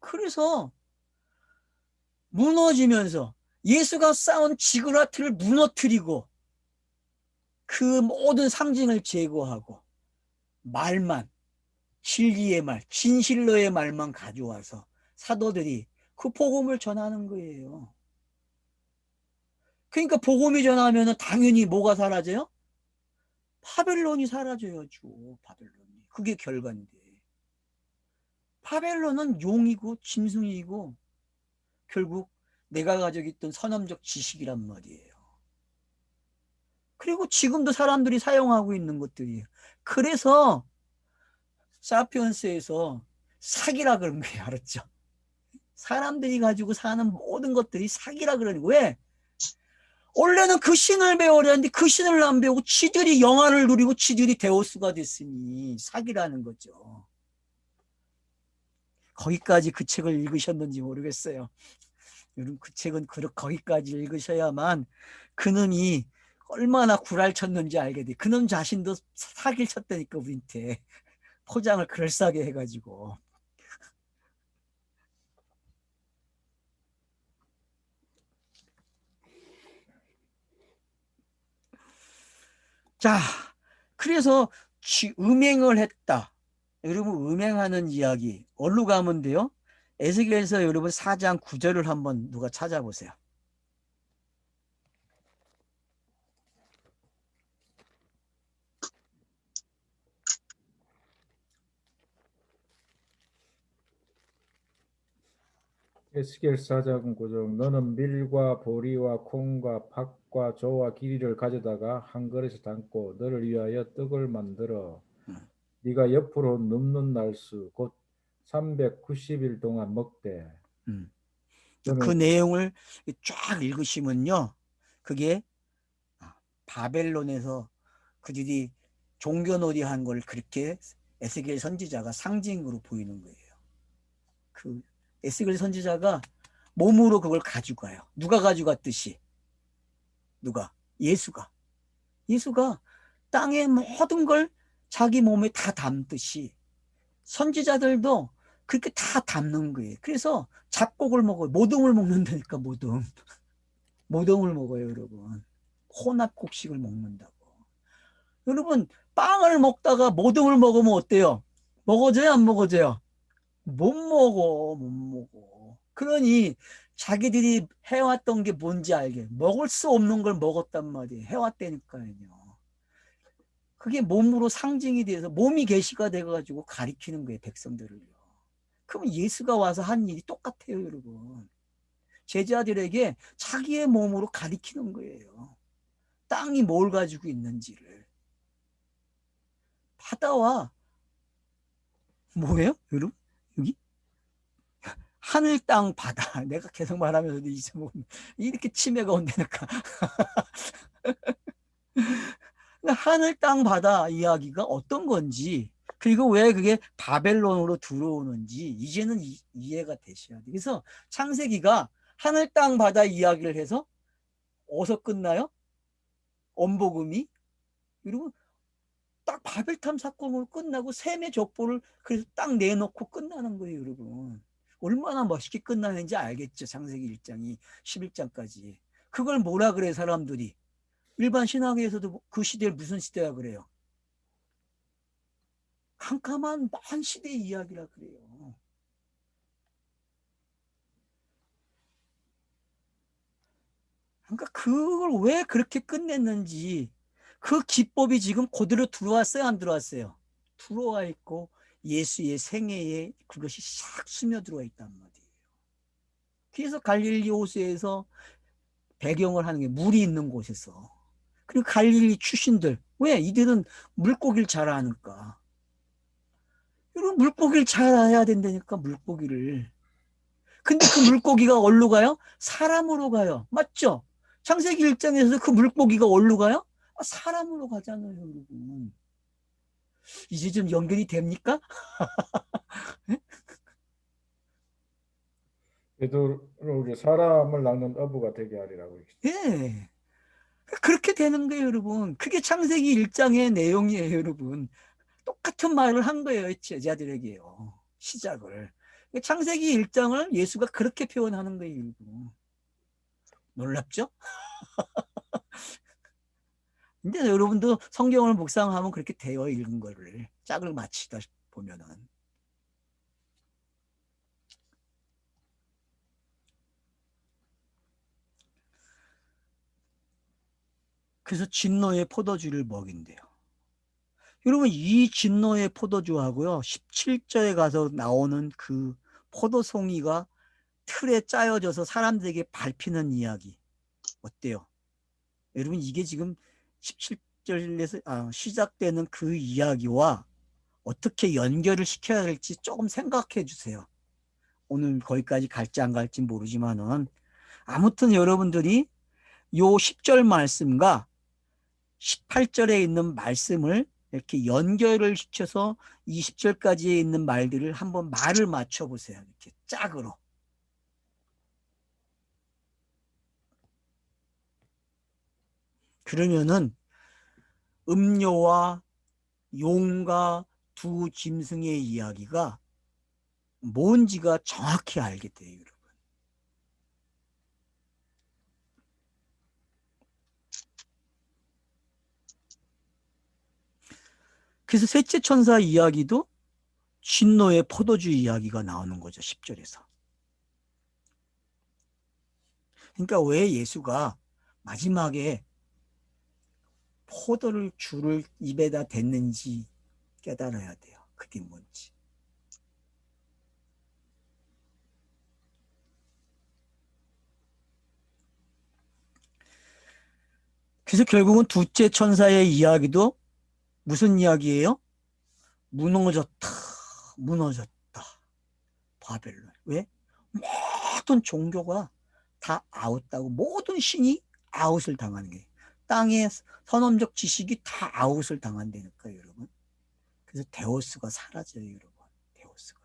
그래서 무너지면서 예수가 쌓은 지그라트를 무너뜨리고 그 모든 상징을 제거하고 말만, 진리의 말, 진실로의 말만 가져와서 사도들이 그 복음을 전하는 거예요. 그러니까 복음이 전하면 당연히 뭐가 사라져요? 바벨론이 사라져야죠. 바벨론이. 그게 결과인데. 바벨론은 용이고 짐승이고 결국 내가 가지고 있던 선험적 지식이란 말이에요. 그리고 지금도 사람들이 사용하고 있는 것들이에요. 그래서 사피언스에서 사기라 그런 거예요. 알았죠? 사람들이 가지고 사는 모든 것들이 사기라 그러는 거예요. 왜? 원래는 그 신을 배우려 했는데 그 신을 안 배우고 지들이 영화를 누리고 지들이 데오스가 됐으니 사기라는 거죠. 거기까지 그 책을 읽으셨는지 모르겠어요. 여러분 그 책은 거기까지 읽으셔야만 그놈이 얼마나 구랄 쳤는지 알게 돼. 그놈 자신도 사기를 쳤다니까 우리한테. 포장을 그럴싸하게 해가지고. 자, 그래서 음행을 했다. 여러분 음행하는 이야기 어디로 가면 돼요? 에스겔서 여러분 4장 9절을 한번 누가 찾아보세요. 에스겔 사장 고정 너는 밀과 보리와 콩과 팥과 조와 기리를 가져다가 한 그릇에 담고 너를 위하여 떡을 만들어 네가 옆으로 눕는 날수 곧 390일 동안 먹되 그 내용을 쫙 읽으시면요. 그게 바벨론에서 그들이 종교놀이 한 걸 그렇게 에스겔 선지자가 상징으로 보이는 거예요. 그 에스겔 선지자가 몸으로 그걸 가져가요. 누가 가져갔듯이? 누가? 예수가. 예수가 땅의 모든 걸 자기 몸에 다 담듯이 선지자들도 그렇게 다 담는 거예요. 그래서 잡곡을 먹어요. 모듬을 먹는다니까, 모듬. 모듬을 먹어요, 여러분. 혼합곡식을 먹는다고. 여러분, 빵을 먹다가 모듬을 먹으면 어때요? 먹어져요, 안 먹어져요? 못 먹어, 못 먹어. 그러니 자기들이 해왔던 게 뭔지 알게. 먹을 수 없는 걸 먹었단 말이에요. 해왔다니까요. 그게 몸으로 상징이 돼서 몸이 계시가 돼가지고 가리키는 거예요, 백성들을요. 그럼 예수가 와서 한 일이 똑같아요, 여러분. 제자들에게 자기의 몸으로 가리키는 거예요. 땅이 뭘 가지고 있는지를. 바다와 뭐예요, 여러분? 여기? 하늘, 땅, 바다. 내가 계속 말하면서도 잊어먹는. 이렇게 치매가 온다니까. 하늘, 땅, 바다 이야기가 어떤 건지, 그리고 왜 그게 바벨론으로 들어오는지 이제는 이해가 되셔야 돼요. 그래서 창세기가 하늘, 땅, 바다 이야기를 해서 어디서 끝나요? 엄복음이? 여러분, 딱 바벨탑 사건으로 끝나고 셈의 족보를 그래서 딱 내놓고 끝나는 거예요, 여러분. 얼마나 멋있게 끝나는지 알겠죠, 창세기 1장이 11장까지. 그걸 뭐라 그래, 사람들이? 일반 신학에서도 그 시대를 무슨 시대라 그래요? 캄캄한 먼 시대의 이야기라 그래요. 그러니까 그걸 왜 그렇게 끝냈는지, 그 기법이 지금 그대로 들어왔어요, 안 들어왔어요? 들어와 있고 예수의 생애에 그것이 싹 스며들어 있단 말이에요. 그래서 갈릴리 호수에서 배경을 하는 게 물이 있는 곳에서. 그리고 갈릴리 출신들, 왜? 이들은 물고기를 잘 아니까. 여러분, 물고기를 잘 알아야 된다니까, 물고기를. 근데 그 물고기가 어디로 가요? 사람으로 가요. 맞죠? 창세기 1장에서 그 물고기가 어디로 가요? 사람으로 가잖아요, 여러분. 이제 좀 연결이 됩니까? 베드로를 사람을 낳는 어부가 되게 하리라고. 예. 그렇게 되는 거예요, 여러분. 그게 창세기 1장의 내용이에요, 여러분. 똑같은 말을 한 거예요, 제자들에게요. 시작을. 창세기 1장을 예수가 그렇게 표현하는 거예요, 여러분. 놀랍죠? 근데 여러분도 성경을 묵상하면 그렇게 되어 읽은 거를 짝을 맞추다 보면은. 그래서 진노의 포도주를 먹인대요. 여러분, 이 진노의 포도주하고요, 17절에 가서 나오는 그 포도송이가 틀에 짜여져서 사람들에게 밟히는 이야기. 어때요? 여러분, 이게 지금 17절에서 시작되는 그 이야기와 어떻게 연결을 시켜야 할지 조금 생각해 주세요. 오늘 거기까지 갈지 안 갈지 모르지만은 아무튼 여러분들이 요 10절 말씀과 18절에 있는 말씀을 이렇게 연결을 시켜서 20절까지에 있는 말들을 한번 말을 맞춰 보세요. 이렇게 짝으로. 그러면은 음료와 용과 두 짐승의 이야기가 뭔지가 정확히 알게 돼요, 여러분. 그래서 셋째 천사 이야기도 진노의 포도주 이야기가 나오는 거죠, 10절에서. 그러니까 왜 예수가 마지막에 포도를 줄을 입에다 댔는지 깨달아야 돼요. 그게 뭔지. 그래서 결국은 둘째 천사의 이야기도 무슨 이야기예요? 무너졌다. 무너졌다. 바벨론. 왜? 모든 종교가 다 아웃다고. 모든 신이 아웃을 당하는 거예요. 땅의 선언적 지식이 다 아웃을 당한다니까요, 여러분. 그래서 데오스가 사라져요, 여러분. 데오스가.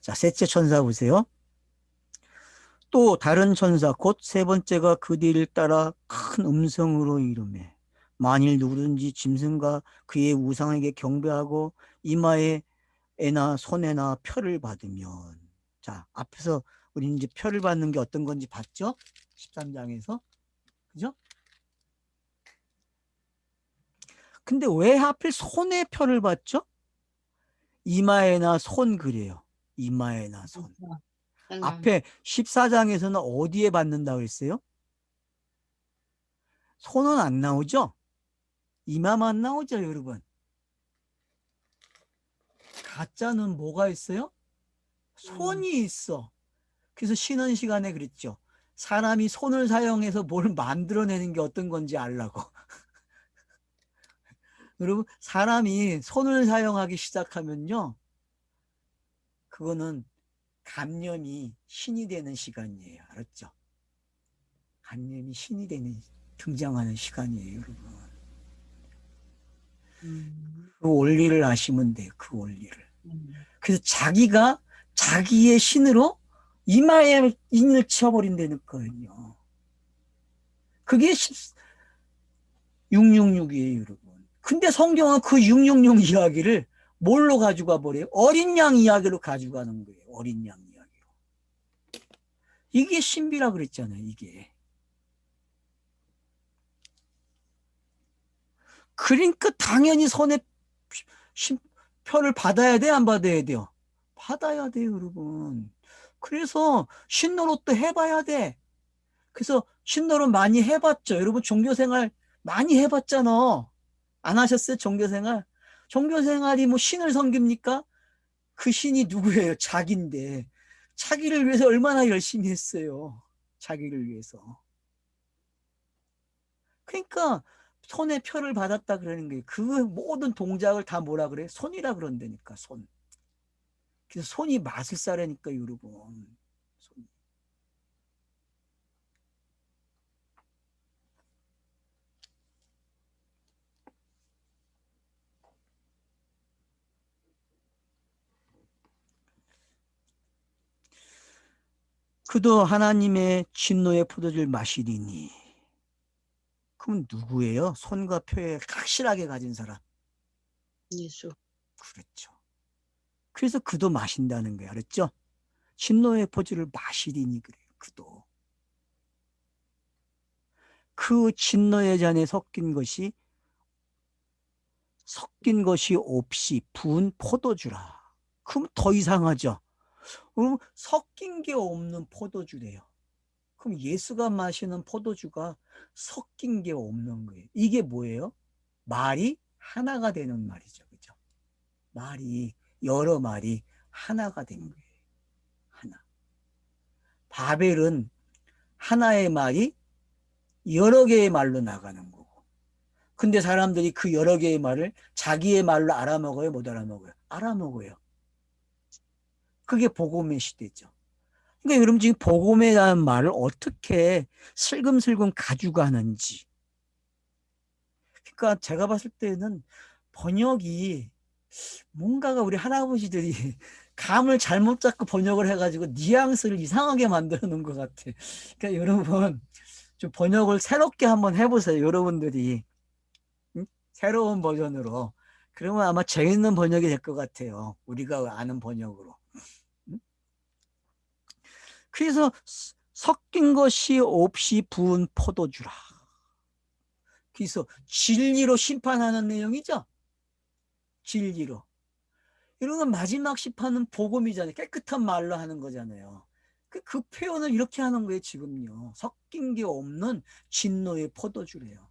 자, 셋째 천사 보세요. 또 다른 천사 곧 세 번째가 그 뒤를 따라 큰 음성으로 이르매 만일 누구든지 짐승과 그의 우상에게 경배하고 이마에 에나 손에나 표를 받으면, 자, 앞에서 우리 이제 표를 받는 게 어떤 건지 봤죠? 13장에서. 그죠? 근데 왜 하필 손에 표를 받죠? 이마에나 손 그래요. 이마에나 손. 앞에 14장에서는 어디에 받는다고 했어요? 손은 안 나오죠? 이마만 나오죠, 여러분. 가짜는 뭐가 있어요? 손이 있어. 그래서 쉬는 시간에 그랬죠. 사람이 손을 사용해서 뭘 만들어내는 게 어떤 건지 알라고. 여러분, 사람이 손을 사용하기 시작하면요, 그거는 감염이 신이 되는 시간이에요. 알았죠? 감염이 신이 되는, 등장하는 시간이에요, 여러분. 그 원리를 아시면 돼요, 그 원리를. 그래서 자기가 자기의 신으로 이마에 인을 치워버린다니까요. 그게 666이에요, 여러분. 근데 성경은 그 666 이야기를 뭘로 가져가 버려요? 어린 양 이야기로 가져가는 거예요. 어린 양 이야기로. 이게 신비라 그랬잖아요, 이게. 그러니까 당연히 손에 표를 받아야 돼, 안 받아야 돼요? 받아야 돼요, 여러분. 그래서 신노릇도 해봐야 돼. 그래서 신노릇 많이 해봤죠. 여러분 종교생활 많이 해봤잖아. 안 하셨어요? 종교생활? 종교생활이 뭐 신을 섬깁니까? 그 신이 누구예요? 자기인데. 자기를 위해서 얼마나 열심히 했어요. 자기를 위해서. 그러니까 손에 표를 받았다 그러는 거예요. 그 모든 동작을 다 뭐라 그래? 손이라 그런다니까, 손. 그래서 손이 마술사라니까, 여러분. 손. 그도 하나님의 진노의 포도주를 마시리니. 그럼 누구예요? 손과 표에 확실하게 가진 사람. 예수. 그렇죠. 그래서 그도 마신다는 거예요. 알았죠? 진노의 포도주를 마시리니 그래요. 그도. 그 진노의 잔에 섞인 것이 없이 부은 포도주라. 그럼 더 이상하죠. 그럼 섞인 게 없는 포도주래요. 그럼 예수가 마시는 포도주가 섞인 게 없는 거예요. 이게 뭐예요? 말이 하나가 되는 말이죠. 그죠? 말이, 여러 말이 하나가 된 거예요. 하나. 바벨은 하나의 말이 여러 개의 말로 나가는 거고. 근데 사람들이 그 여러 개의 말을 자기의 말로 알아먹어요? 못 알아먹어요? 알아먹어요. 그게 복음의 시대죠. 그러니까 여러분 지금 복음에 대한 말을 어떻게 슬금슬금 가져가는지. 그러니까 제가 봤을 때는 번역이 뭔가가 우리 할아버지들이 감을 잘못 잡고 번역을 해가지고 뉘앙스를 이상하게 만들어 놓은 것 같아. 그러니까 여러분 좀 번역을 새롭게 한번 해보세요. 여러분들이. 응? 새로운 버전으로. 그러면 아마 재밌는 번역이 될 것 같아요. 우리가 아는 번역으로. 응? 그래서 섞인 것이 없이 부은 포도주라. 그래서 진리로 심판하는 내용이죠. 진리로. 이런 건 마지막 심판은 복음이잖아요. 깨끗한 말로 하는 거잖아요. 그 표현을 이렇게 하는 거예요, 지금요. 섞인 게 없는 진노의 포도주래요.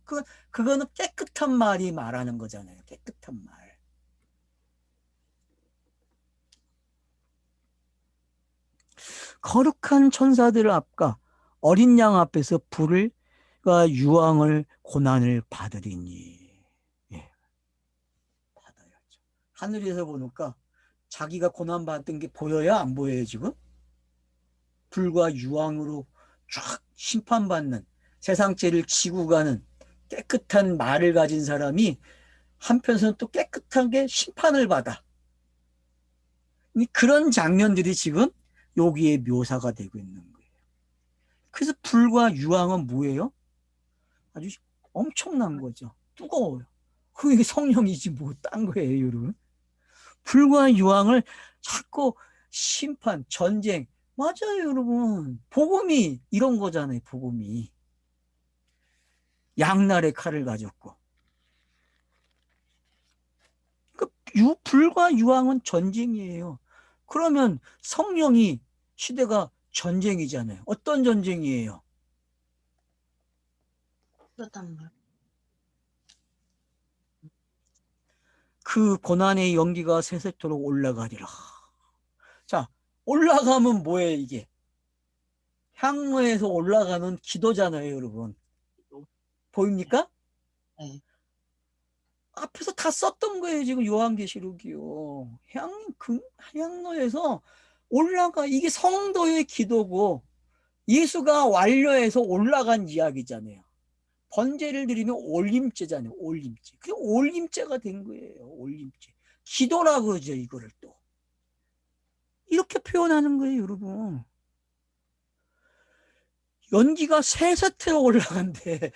그거는 깨끗한 말이 말하는 거잖아요. 깨끗한 말. 거룩한 천사들 앞과 어린 양 앞에서 유황을 고난을 받으리니. 예, 받아야죠. 하늘에서 보니까 자기가 고난받던 게 보여요? 안 보여요, 지금? 불과 유황으로 쫙 심판받는 세상 죄를 지고 가는 깨끗한 말을 가진 사람이 한편에서는 또 깨끗하게 심판을 받아. 그런 장면들이 지금 여기에 묘사가 되고 있는 거예요. 그래서 불과 유황은 뭐예요? 아주 엄청난 거죠. 뜨거워요. 그게 성령이지 뭐 딴 거예요, 여러분. 불과 유황을 자꾸 심판, 전쟁. 맞아요, 여러분. 복음이 이런 거잖아요, 복음이. 양날의 칼을 가졌고. 불과 유황은 전쟁이에요. 그러면 성령이 시대가 전쟁이잖아요. 어떤 전쟁이에요? 그렇단 말. 그 고난의 연기가 세세토록 올라가리라. 자, 올라가면 뭐예요, 이게? 향로에서 올라가는 기도잖아요, 여러분. 보입니까? 네. 앞에서 다 썼던 거예요, 지금 요한계시록이요. 향로에서 올라가. 이게 성도의 기도고 예수가 완료해서 올라간 이야기잖아요. 번제를 드리면 올림죄잖아요. 올림죄. 그게 올림죄가 된 거예요. 올림죄. 기도라고 그러죠, 이거를 또. 이렇게 표현하는 거예요, 여러분. 연기가 세세트로 올라간대.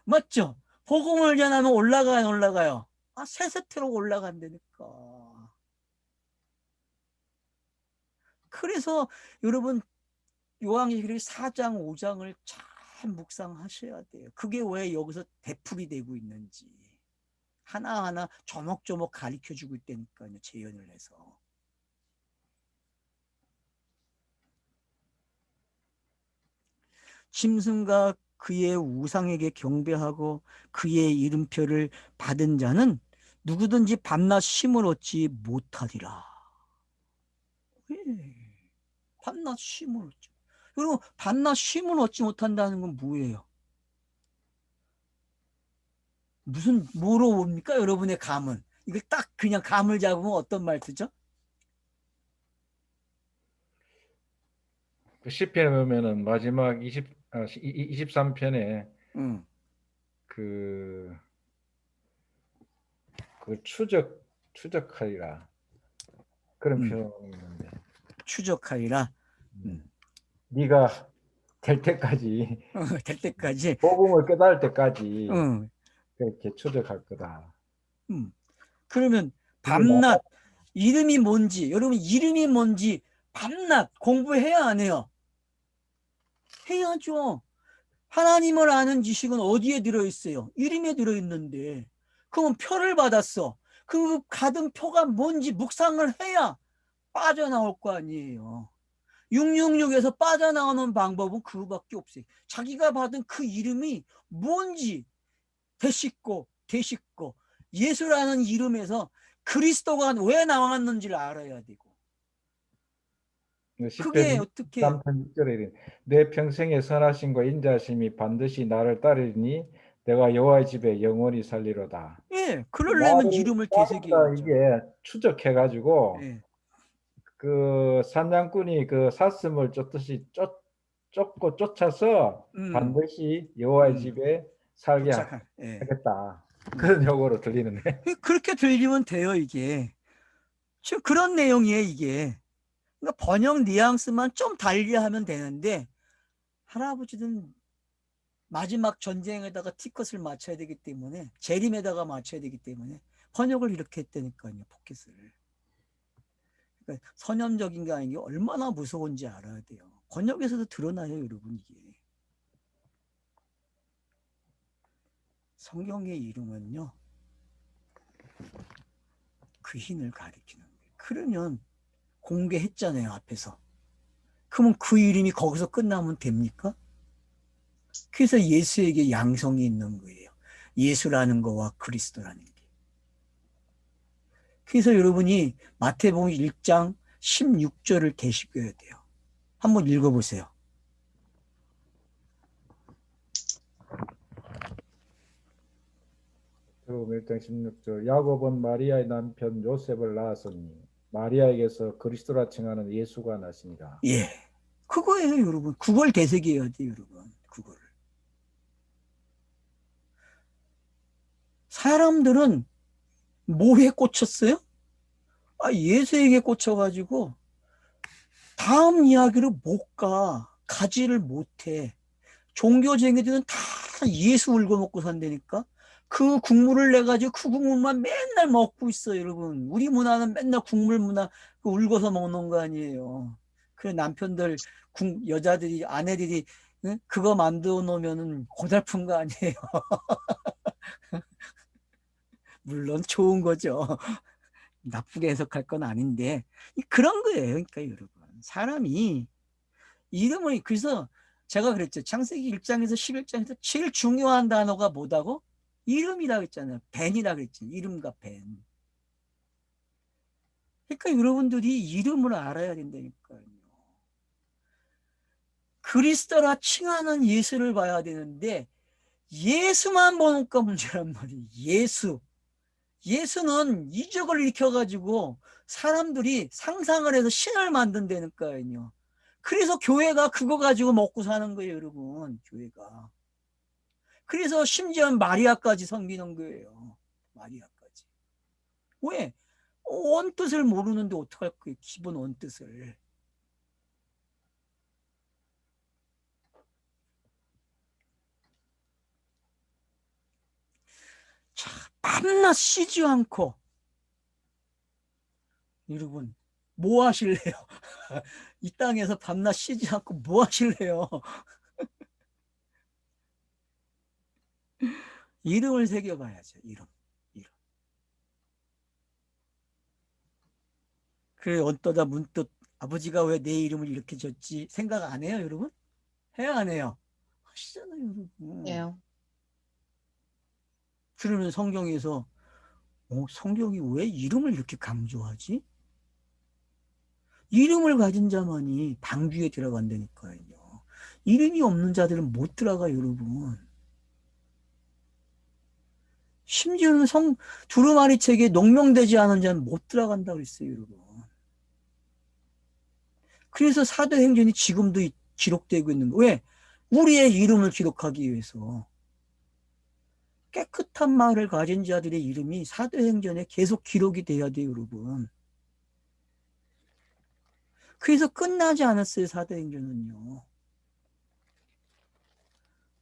맞죠? 복음을 전하면 올라가요, 올라가요? 아, 세세트로 올라간다니까. 그래서 여러분 요한계시록 4장, 5장을 잘 묵상하셔야 돼요. 그게 왜 여기서 대풀이 되고 있는지. 하나하나 조목조목 가르쳐주고 있다니까요, 재현을 해서. 짐승과 그의 우상에게 경배하고 그의 이름표를 받은 자는 누구든지 밤낮 쉼을 얻지 못하리라. 왜? 밤낮 쉼을 얻지. 여러분, 밤낮 쉼을 얻지 못한다는 건 뭐예요? 무슨 뭐로 옵니까? 여러분의 감은. 이걸 딱 그냥 감을 잡으면 어떤 말투죠? 그 시편에 보면은 마지막 23편에 응. 그 추적하리라 그런 표현이 있는데 추적하리라. 네가 될 때까지 될 때까지. 복음을 깨달을 때까지 응. 그렇게 추적할 거다. 그러면 이게 나 밤낮 이름이 뭔지, 여러분 이름이 뭔지 밤낮 공부해야 안 해요? 해야죠. 하나님을 아는 지식은 어디에 들어있어요? 이름에 들어있는데. 그러면 표를 받았어. 그 받은 표가 뭔지 묵상을 해야 빠져나올 거 아니에요. 666에서 빠져나오는 방법은 그거밖에 없어요. 자기가 받은 그 이름이 뭔지 되씹고 예수라는 이름에서 그리스도가 왜 나왔는지를 알아야 되고. 그게 시편 어떻게 23편 6절에 내 평생의 선하심과 인자심이 반드시 나를 따르니 내가 여호와의 집에 영원히 살리로다. 예, 그러려면 이름을 되새겨야죠. 이게 추적해가지고 예. 그 사냥꾼이 그 사슴을 쫓고 쫓아서 반드시 여호와의 집에 살게 예. 하겠다. 그런 용어로 들리는데. 그렇게 들리면 돼요, 이게. 지금 그런 내용이에요, 이게. 그러니까 번역 뉘앙스만 좀 달리하면 되는데, 할아버지는 마지막 전쟁에다가 티컷을 맞춰야 되기 때문에, 재림에다가 맞춰야 되기 때문에, 번역을 이렇게 했다니까요, 포켓을. 그러니까 선염적인 게 아닌 게 얼마나 무서운지 알아야 돼요. 번역에서도 드러나요, 여러분, 이게. 성경의 이름은요, 그 힘을 가리키는 거예요. 그러면 공개했잖아요, 앞에서. 그러면 그 이름이 거기서 끝나면 됩니까? 그래서 예수에게 양성이 있는 거예요. 예수라는 거와 그리스도라는 게. 그래서 여러분이 마태복음 1장 16절을 되새겨야 돼요. 한번 읽어보세요. 마태복음 1장 16절 야곱은 마리아의 남편 요셉을 낳았으니 마리아에게서 그리스도라 칭하는 예수가 나시니라. 예. 그거예요, 여러분. 그걸 되새겨야 돼요, 여러분. 그거를. 사람들은 뭐에 꽂혔어요? 예수에게 꽂혀가지고 다음 이야기를 못 가지를 못해. 종교쟁이들은 다 예수 울고 먹고 산다니까. 그 국물을 내가지고 그 국물만 맨날 먹고 있어, 여러분. 우리 문화는 맨날 국물 문화 울고서 먹는 거 아니에요. 그래, 남편들, 여자들이, 아내들이 그거 만들어 놓으면은 고달픈 거 아니에요. 물론 좋은 거죠. 나쁘게 해석할 건 아닌데 그런 거예요. 그러니까 여러분, 사람이 이름을, 그래서 제가 그랬죠. 창세기 1장에서 11장에서 제일 중요한 단어가 뭐다고? 이름이라고 했잖아요. 벤이라고 그랬죠. 이름과 벤. 그러니까 여러분들이 이름을 알아야 된다니까요. 그리스도라 칭하는 예수를 봐야 되는데 예수만 보니까 문제란 말이에요. 예수는 이적을 일으켜가지고 사람들이 상상을 해서 신을 만든다니까요. 그래서 교회가 그거 가지고 먹고 사는 거예요, 여러분. 교회가. 그래서 심지어 마리아까지 섬기는 거예요. 마리아까지. 왜? 원뜻을 모르는데 어떡할 거예요, 기본 원뜻을. 자, 밤낮 쉬지 않고 여러분 뭐 하실래요? 이 땅에서 밤낮 쉬지 않고 뭐 하실래요? 이름을 새겨봐야죠. 이름. 그래, 어떠다 문득 아버지가 왜 내 이름을 이렇게 줬지 생각 안 해요, 여러분? 해요, 안 해요? 하시잖아요, 여러분. 해요. 그러면 성경에서 성경이 왜 이름을 이렇게 강조하지? 이름을 가진 자만이 방주에 들어간다니까요. 이름이 없는 자들은 못 들어가요, 여러분. 심지어는 두루마리 책에 농명되지 않은 자는 못 들어간다고 그랬어요, 여러분. 그래서 사도행전이 지금도 기록되고 있는 거예요. 왜? 우리의 이름을 기록하기 위해서. 깨끗한 마음을 가진 자들의 이름이 사도행전에 계속 기록이 돼야 돼요, 여러분. 그래서 끝나지 않았어요, 사도행전은요.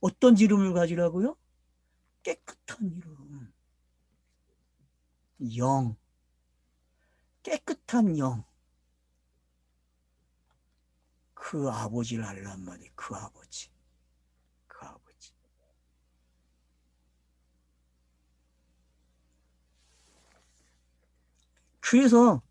어떤 이름을 가지라고요? 깨끗한 이름. 영. 깨끗한 영. 그 아버지를 알란 말이에요. 그 아버지. 그 아버지. 그래서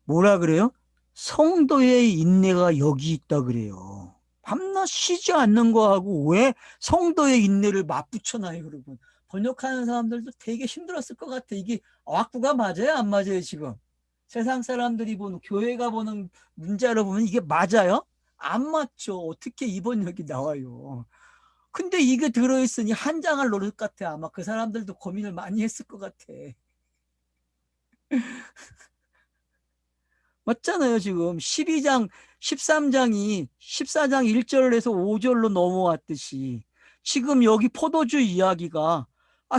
뭐라 그래요? 성도의 인내가 여기 있다 그래요. 밤낮 쉬지 않는 거하고 왜 성도의 인내를 맞붙여놔요, 여러분. 번역하는 사람들도 되게 힘들었을 것 같아. 이게 왁구가 맞아요, 안 맞아요, 지금? 세상 사람들이 보는, 교회가 보는 문자로 보면 이게 맞아요? 안 맞죠. 어떻게 이 번역이 나와요? 근데 이게 들어있으니 한 장을 노릴 것 같아. 아마 그 사람들도 고민을 많이 했을 것 같아. 맞잖아요, 지금. 12장, 13장이 14장 1절에서 5절로 넘어왔듯이 지금 여기 포도주 이야기가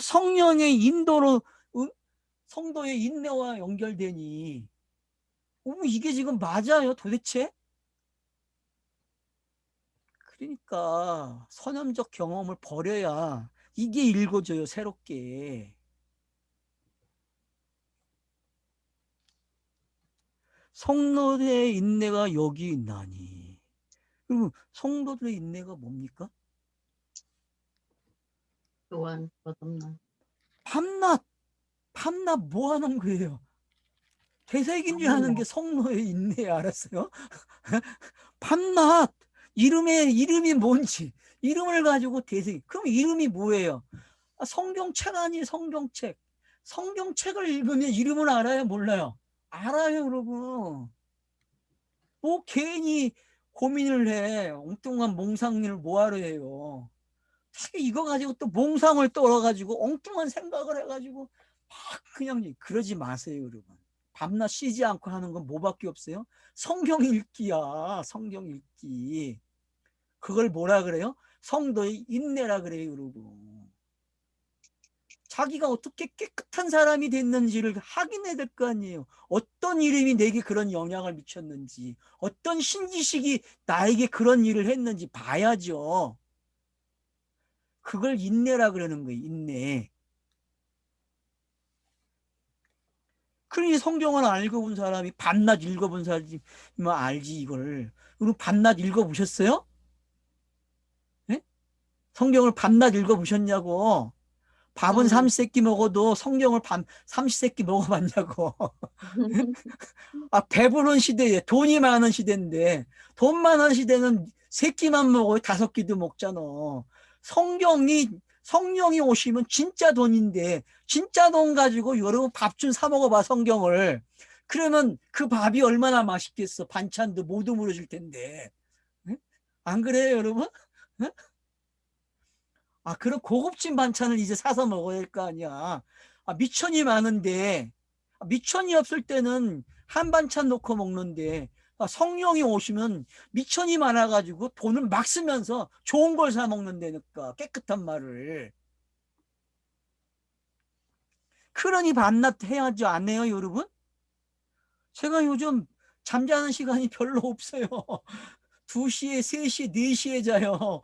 성령의 인도로 성도의 인내와 연결되니 이게 지금 맞아요, 도대체? 그러니까 선언적 경험을 버려야 이게 읽어져요, 새롭게. 성도의 인내가 여기 있나니. 그럼 성도들의 인내가 뭡니까? 교환, 거듭남. 밤낮 뭐 하는 거예요? 되새김질 하는 게 성도의 인내, 알았어요? 밤낮 이름이 뭔지 이름을 가지고 그럼 이름이 뭐예요? 성경책 아니에요, 성경책. 성경책을 읽으면 이름을 알아요, 몰라요? 알아요, 여러분. 뭐 괜히 고민을 해. 엉뚱한 몽상을 뭐하러 해요? 이거 가지고 또 몽상을 떨어가지고 엉뚱한 생각을 해가지고 막 그냥 그러지 마세요, 여러분. 밤낮 쉬지 않고 하는 건 뭐밖에 없어요? 성경 읽기야, 성경 읽기. 그걸 뭐라 그래요? 성도의 인내라 그래요, 여러분. 자기가 어떻게 깨끗한 사람이 됐는지를 확인해야 될 거 아니에요. 어떤 이름이 내게 그런 영향을 미쳤는지, 어떤 신지식이 나에게 그런 일을 했는지 봐야죠. 그걸 인내라 그러는 거예요. 인내. 그러니 성경을 안 읽어본 사람이 밤낮 읽어본 사람이 알지 이걸. 그리고 밤낮 읽어보셨어요? 네? 성경을 밤낮 읽어보셨냐고. 밥은 삼시세끼 먹어도 성경을 삼시세끼 먹어봤냐고. 배부른 시대에 돈이 많은 시대인데 돈 많은 시대는 세 끼만 먹어요. 다섯 끼도 먹잖아. 성령이 오시면 진짜 돈인데 진짜 돈 가지고 여러분 밥 좀 사 먹어봐 성경을. 그러면 그 밥이 얼마나 맛있겠어. 반찬도 모두 무너질 텐데. 응? 안 그래요 여러분? 응? 그런 고급진 반찬을 이제 사서 먹어야 할 거 아니야. 미천이 많은데 미천이 없을 때는 한 반찬 놓고 먹는데 성령이 오시면 미천이 많아가지고 돈을 막 쓰면서 좋은 걸 사 먹는다니까. 깨끗한 말을. 그러니 밤낮 해야죠. 안 해요 여러분? 제가 요즘 잠자는 시간이 별로 없어요. 2시에 3시 4시에 자요.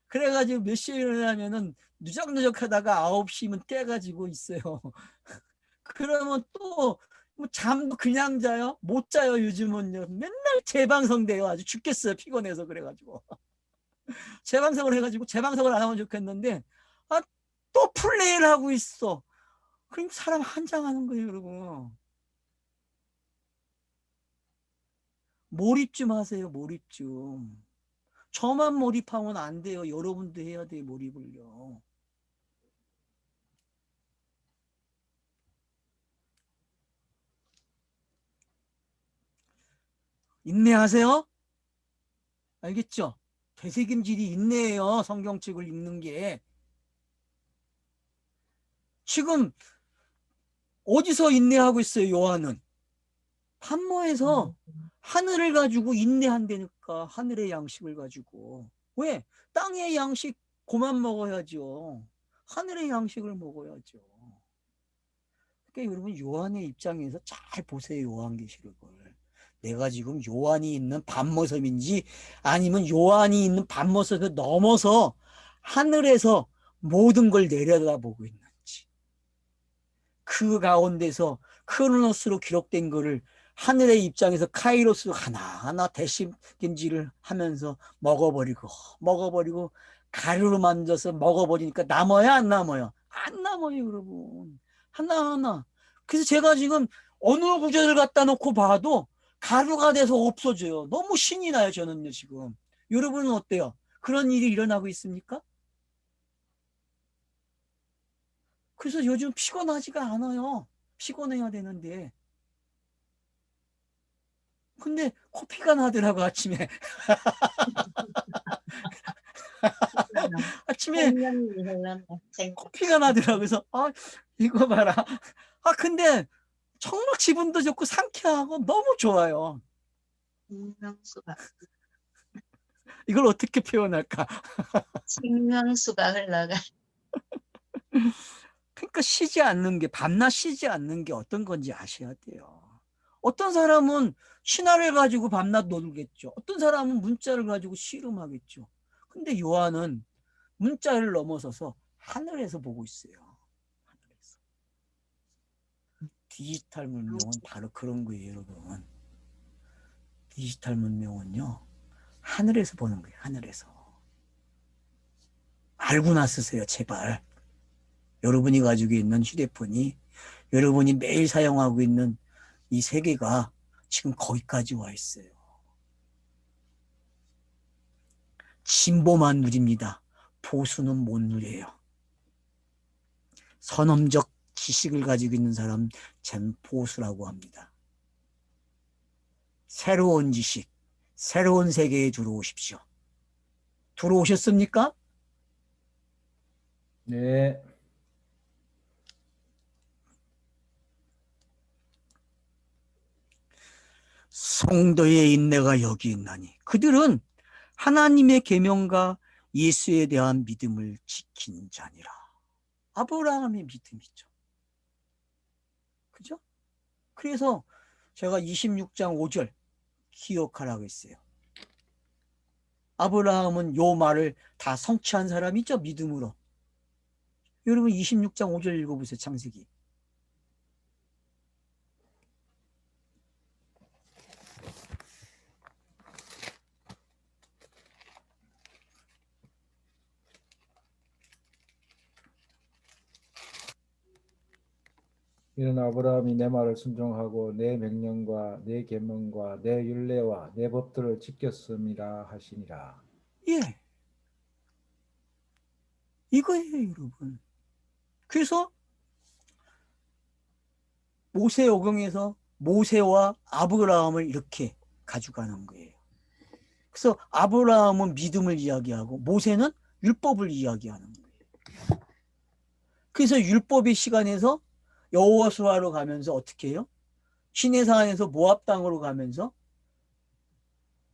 그래가지고 몇 시에 일어나면은 누적누적 하다가 9시면 깨가지고 있어요. 그러면 또 뭐 잠도 그냥 자요? 못 자요 요즘은요. 맨날 재방송돼요. 아주 죽겠어요. 피곤해서. 그래가지고 재방송을 해가지고 재방송을 안 하면 좋겠는데 또 플레이를 하고 있어. 그럼 사람 한장하는 거예요 여러분. 몰입 좀 하세요. 몰입 좀. 저만 몰입하면 안 돼요. 여러분도 해야 돼요. 몰입을요. 인내하세요. 알겠죠? 되새김질이 인내예요. 성경책을 읽는 게. 지금 어디서 인내하고 있어요 요한은? 판모에서 하늘을 가지고 인내한다니까. 하늘의 양식을 가지고. 왜? 땅의 양식 그만 먹어야죠. 하늘의 양식을 먹어야죠. 그러니까 여러분 요한의 입장에서 잘 보세요. 요한계시록을. 내가 지금 요한이 있는 밤모섬인지 아니면 요한이 있는 밤모섬을 넘어서 하늘에서 모든 걸 내려다보고 있는지. 그 가운데서 크로노스로 기록된 거를 하늘의 입장에서 카이로스 하나하나 대심김질을 하면서 먹어버리고 가루로 만져서 먹어버리니까 남아요 안 남아요? 안 남아요 여러분. 하나하나. 그래서 제가 지금 어느 구절을 갖다 놓고 봐도 가루가 돼서 없어져요. 너무 신이 나요 저는요 지금. 여러분은 어때요? 그런 일이 일어나고 있습니까? 그래서 요즘 피곤하지가 않아요. 피곤해야 되는데. 근데 코피가 나더라고 아침에. 아침에 생명이 흘렀네. 코피가 나더라고. 그래서 이거 봐라. 근데 정말 기분도 좋고 상쾌하고 너무 좋아요. 생명수가 이걸 어떻게 표현할까? 생명수가 흘러가. 그러니까 쉬지 않는 게, 밤낮 쉬지 않는 게 어떤 건지 아셔야 돼요. 어떤 사람은 신화를 가지고 밤낮 놀겠죠. 어떤 사람은 문자를 가지고 씨름하겠죠. 근데 요한은 문자를 넘어서서 하늘에서 보고 있어요. 하늘에서. 디지털 문명은 바로 그런 거예요, 여러분. 디지털 문명은요, 하늘에서 보는 거예요, 하늘에서. 알고나 쓰세요, 제발. 여러분이 가지고 있는 휴대폰이, 여러분이 매일 사용하고 있는 이 세계가 지금 거기까지 와 있어요. 진보만 누립니다. 보수는 못 누려요. 선험적 지식을 가지고 있는 사람, 전 보수라고 합니다. 새로운 지식, 새로운 세계에 들어오십시오. 들어오셨습니까? 네. 성도의 인내가 여기 있나니 그들은 하나님의 계명과 예수에 대한 믿음을 지킨 자니라. 아브라함의 믿음이죠. 그죠? 그래서 제가 26장 5절 기억하라고 했어요. 아브라함은 요 말을 다 성취한 사람이죠. 믿음으로. 여러분 26장 5절 읽어보세요. 창세기. 이는 아브라함이 내 말을 순종하고 내 명령과 내 계명과 내 율례와 내 법들을 지켰음이라 하시니라. 예. 이거예요, 여러분. 그래서 모세오경에서 모세와 아브라함을 이렇게 가져가는 거예요. 그래서 아브라함은 믿음을 이야기하고 모세는 율법을 이야기하는 거예요. 그래서 율법의 시간에서 여호수아로 가면서 어떻게 해요? 시내산에서 모압 땅으로 가면서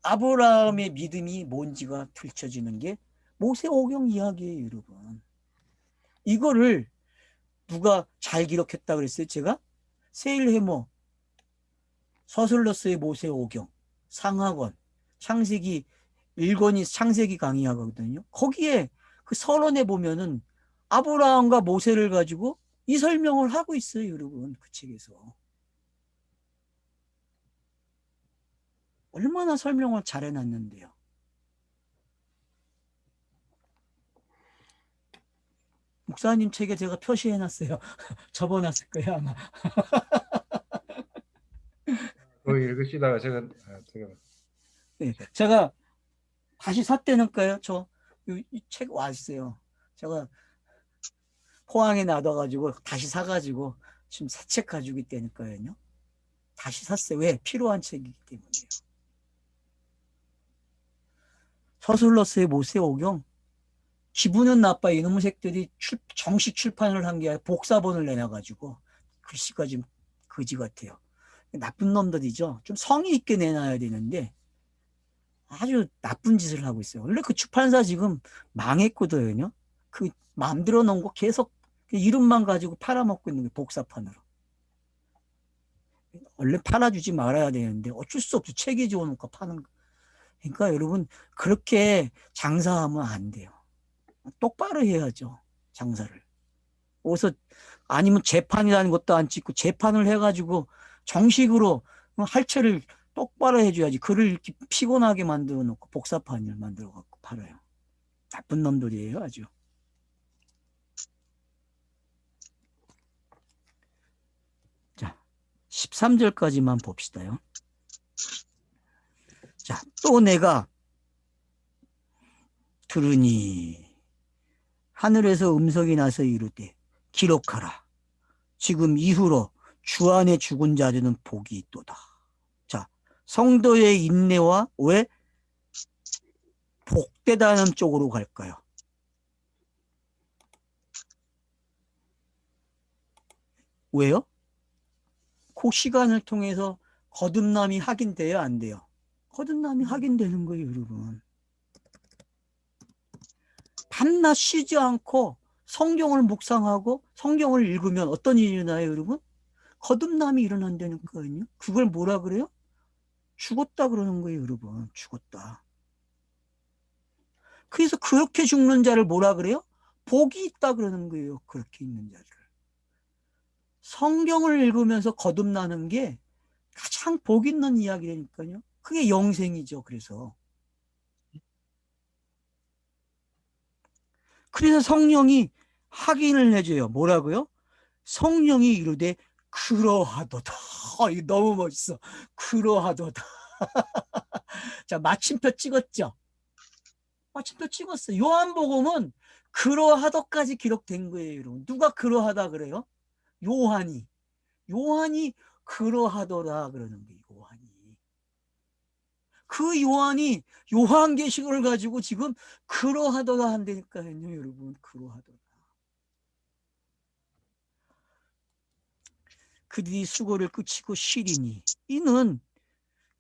아브라함의 믿음이 뭔지가 들춰지는 게 모세오경 이야기예요, 여러분. 이거를 누가 잘 기록했다 그랬어요? 제가 세일해모 서술러스의 모세오경 상하권 창세기 1권이 창세기 강의하거든요. 거기에 그 서론에 보면은 아브라함과 모세를 가지고 이 설명을 하고 있어요, 여러분. 그 책에서. 얼마나 설명을 잘 해놨는데요. 목사님 책에 제가 표시해놨어요. 접어놨을 거예요, 아마. 그거 읽으시다가 제가 네, 제가 다시 샀다니까요. 저 이 책 왔어요. 제가 포항에 놔둬가지고 다시 사가지고 지금 새 책 가지고 있다니까요. 다시 샀어요. 왜? 필요한 책이기 때문에요. 서술러스의 모세오경. 기분은 나빠. 이놈의 책들이 정식 출판을 한 게 아니라 복사본을 내놔가지고 글씨가 좀 거지 같아요. 나쁜 놈들이죠. 좀 성의 있게 내놔야 되는데 아주 나쁜 짓을 하고 있어요. 원래 그 출판사 지금 망했거든요. 그 마음대로 놓은 거 계속 이름만 가지고 팔아먹고 있는 게 복사판으로. 원래 팔아주지 말아야 되는데 어쩔 수 없이 책이 좋으니까 파는 거. 그러니까 여러분 그렇게 장사하면 안 돼요. 똑바로 해야죠. 장사를. 어디서 아니면 재판이라는 것도 안 찍고 재판을 해가지고 정식으로 할체를 똑바로 해줘야지. 글을 이렇게 피곤하게 만들어 놓고 복사판을 만들어 갖고 팔아요. 나쁜 놈들이에요, 아주. 자, 13절까지만 봅시다요. 자, 또 내가 들으니 하늘에서 음성이 나서 이르되 기록하라. 지금 이후로 주 안에 죽은 자들은 복이 있도다. 자, 성도의 인내와 왜 복되다는 쪽으로 갈까요? 왜요? 그 시간을 통해서 거듭남이 확인돼요, 안 돼요? 거듭남이 확인되는 거예요, 여러분. 밤낮 쉬지 않고 성경을 묵상하고 성경을 읽으면 어떤 일이 일어나요, 여러분? 거듭남이 일어난다는 거예요. 그걸 뭐라 그래요? 죽었다 그러는 거예요, 여러분. 죽었다. 그래서 그렇게 죽는 자를 뭐라 그래요? 복이 있다 그러는 거예요. 그렇게 있는 자를. 성경을 읽으면서 거듭나는 게 가장 복 있는 이야기라니까요. 그게 영생이죠. 그래서 성령이 확인을 해줘요. 뭐라고요? 성령이 이르되 그러하도다. 이거 너무 멋있어. 그러하도다. 자, 마침표 찍었죠? 마침표 찍었어요. 요한복음은 그러하도까지 기록된 거예요, 여러분. 누가 그러하다 그래요? 요한이 그러하더라 그러는 거예요. 그 요한이 요한계시록을 가지고 지금 그러하더라 한다니까요, 여러분. 그러하더라. 그들이 수고를 끝이고 쉬리니 이는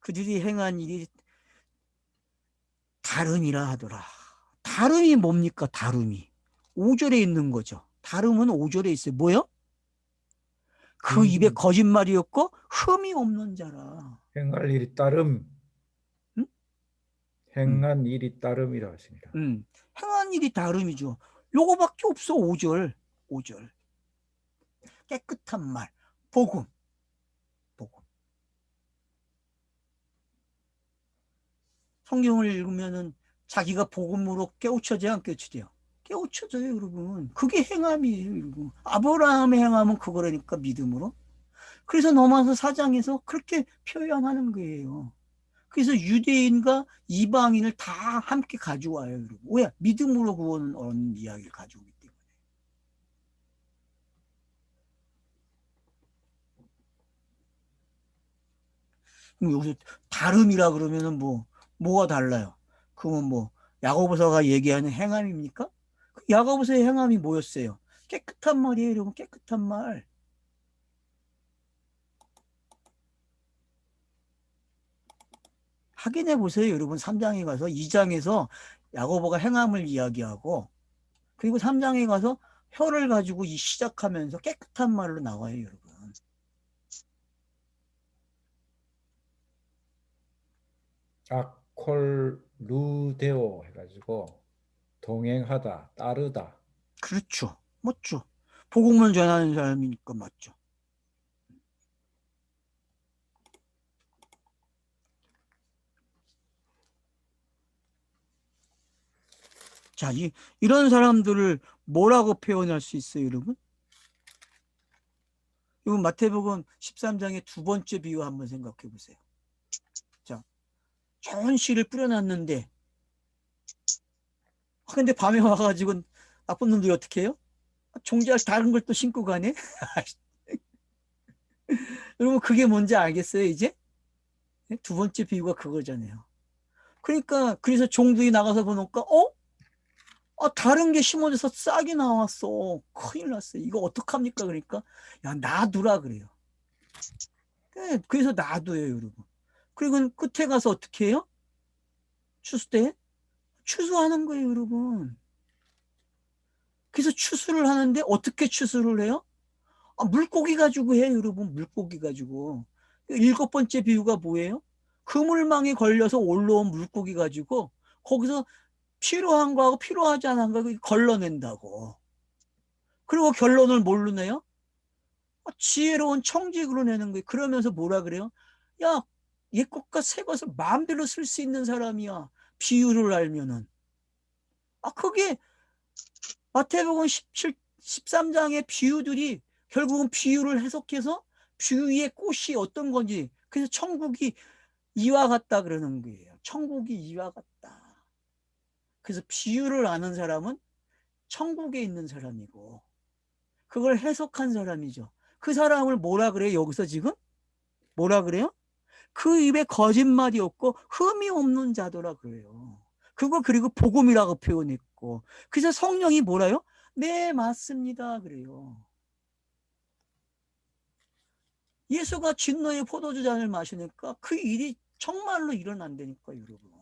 그들이 행한 일이 다름이라 하더라. 다름이 뭡니까? 다름이 5절에 있는 거죠. 다름은 5절에 있어요. 뭐요? 그 입에 거짓말이 없고 흠이 없는 자라. 행할 일이 따름. 응? 행한 일이 따름이라 하십니다. 행한 일이 다름이죠. 요거밖에 없어. 5절. 5절. 깨끗한 말. 복음. 복음. 성경을 읽으면은 자기가 복음으로 깨우쳐져야 안 깨우쳐져요? 깨우쳐져요, 여러분. 그게 행함이에요, 여러분. 아브라함의 행함은 그거라니까, 믿음으로. 그래서 넘어서 4장에서 그렇게 표현하는 거예요. 그래서 유대인과 이방인을 다 함께 가져와요, 여러분. 왜? 믿음으로 구원을 얻는 이야기를 가져오기 때문에. 여기서 다름이라 그러면은 뭐가 달라요? 그러면 야고보서가 얘기하는 행함입니까? 야고보서의 행함이 뭐였어요? 깨끗한 말이에요, 여러분. 깨끗한 말. 확인해 보세요, 여러분. 3장에 가서 2장에서 야고보가 행함을 이야기하고, 그리고 3장에 가서 혀를 가지고 시작하면서 깨끗한 말로 나와요, 여러분. 아콜루데오 해가지고 동행하다, 따르다. 그렇죠. 맞죠. 복음을 전하는 사람이니까 맞죠. 자, 이런 사람들을 뭐라고 표현할 수 있어요, 여러분? 이건 마태복음 13장의 두 번째 비유 한번 생각해 보세요. 자, 좋은 씨를 뿌려놨는데, 근데 밤에 와가지고 나쁜 놈들이 어떻게 해요? 종자 다른 걸 또 신고 가네? 여러분, 그게 뭔지 알겠어요, 이제? 두 번째 비유가 그거잖아요. 그러니까, 그래서 종들이 나가서 보니까, 다른 게 심어져서 싹이 나왔어. 큰일 났어. 이거 어떡합니까? 그러니까, 야, 놔두라 그래요. 그래서 놔둬요, 여러분. 그리고 끝에 가서 어떻게 해요? 추수 때? 추수하는 거예요, 여러분. 그래서 추수를 하는데 어떻게 추수를 해요? 물고기 가지고 해요, 여러분. 물고기 가지고. 7번째 비유가 뭐예요? 그물망에 걸려서 올라온 물고기 가지고 거기서 필요한 거하고 필요하지 않은 거 걸러낸다고. 그리고 결론을 뭘로 내요? 지혜로운 청직으로 내는 거예요. 그러면서 뭐라 그래요? 야, 옛 것과 새 것을 마음대로 쓸 수 있는 사람이야. 비유를 알면은. 그게 마태복음 13장의 비유들이 결국은 비유를 해석해서 비유의 꽃이 어떤 건지, 그래서 천국이 이와 같다 그러는 거예요. 천국이 이와 같다. 그래서 비유를 아는 사람은 천국에 있는 사람이고 그걸 해석한 사람이죠. 그 사람을 뭐라 그래요? 여기서 지금 뭐라 그래요? 그 입에 거짓말이 없고 흠이 없는 자더라 그래요. 그걸 그리고 복음이라고 표현했고, 그래서 성령이 뭐라요? 네, 맞습니다 그래요. 예수가 진노의 포도주 잔을 마시니까 그 일이 정말로 일어난다니까, 여러분.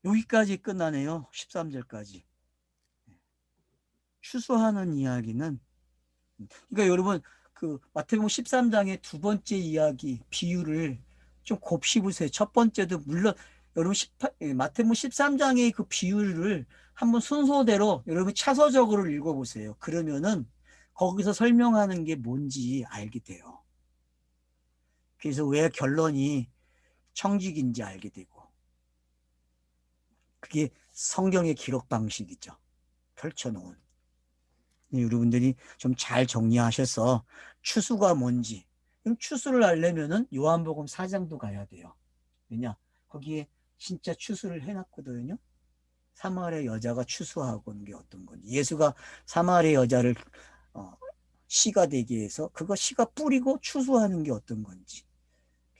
여기까지 끝나네요. 13절까지. 추수하는 이야기는, 그러니까 여러분, 그 마태복음 13장의 두 번째 이야기 비유를 좀 곱씹으세요. 첫 번째도 물론 여러분 마태복음 13장의 그 비유를 한번 순서대로 여러분 차서적으로 읽어보세요. 그러면은 거기서 설명하는 게 뭔지 알게 돼요. 그래서 왜 결론이 청직인지 알게 되고, 그게 성경의 기록 방식이죠. 펼쳐놓은. 여러분들이 좀 잘 정리하셔서 추수가 뭔지, 추수를 알려면은 요한복음 4장도 가야 돼요. 왜냐? 거기에 진짜 추수를 해놨거든요. 사마리아 여자가 추수하고 있는 게 어떤 건지, 예수가 사마리아 여자를 씨가 되게 해서 그거 씨가 뿌리고 추수하는 게 어떤 건지,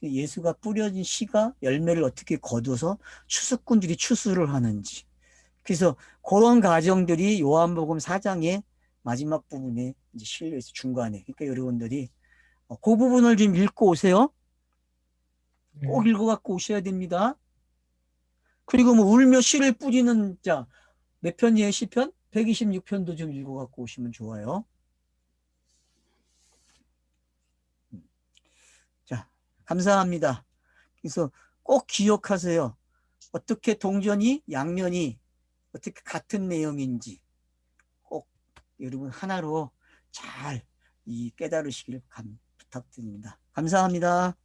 예수가 뿌려진 씨가 열매를 어떻게 거둬서 추수꾼들이 추수를 하는지, 그래서 그런 과정들이 요한복음 4장의 마지막 부분에 이제 실려 있어, 중간에. 그러니까 여러분들이 그 부분을 좀 읽고 오세요. 꼭 읽어갖고 오셔야 됩니다. 그리고 뭐 울며 씨를 뿌리는 자, 몇 편이에요? 시편? 126편도 좀 읽어갖고 오시면 좋아요. 자, 감사합니다. 그래서 꼭 기억하세요. 어떻게 동전이 양면이 어떻게 같은 내용인지 꼭 여러분 하나로 잘 깨달으시길 부탁드립니다. 감사합니다.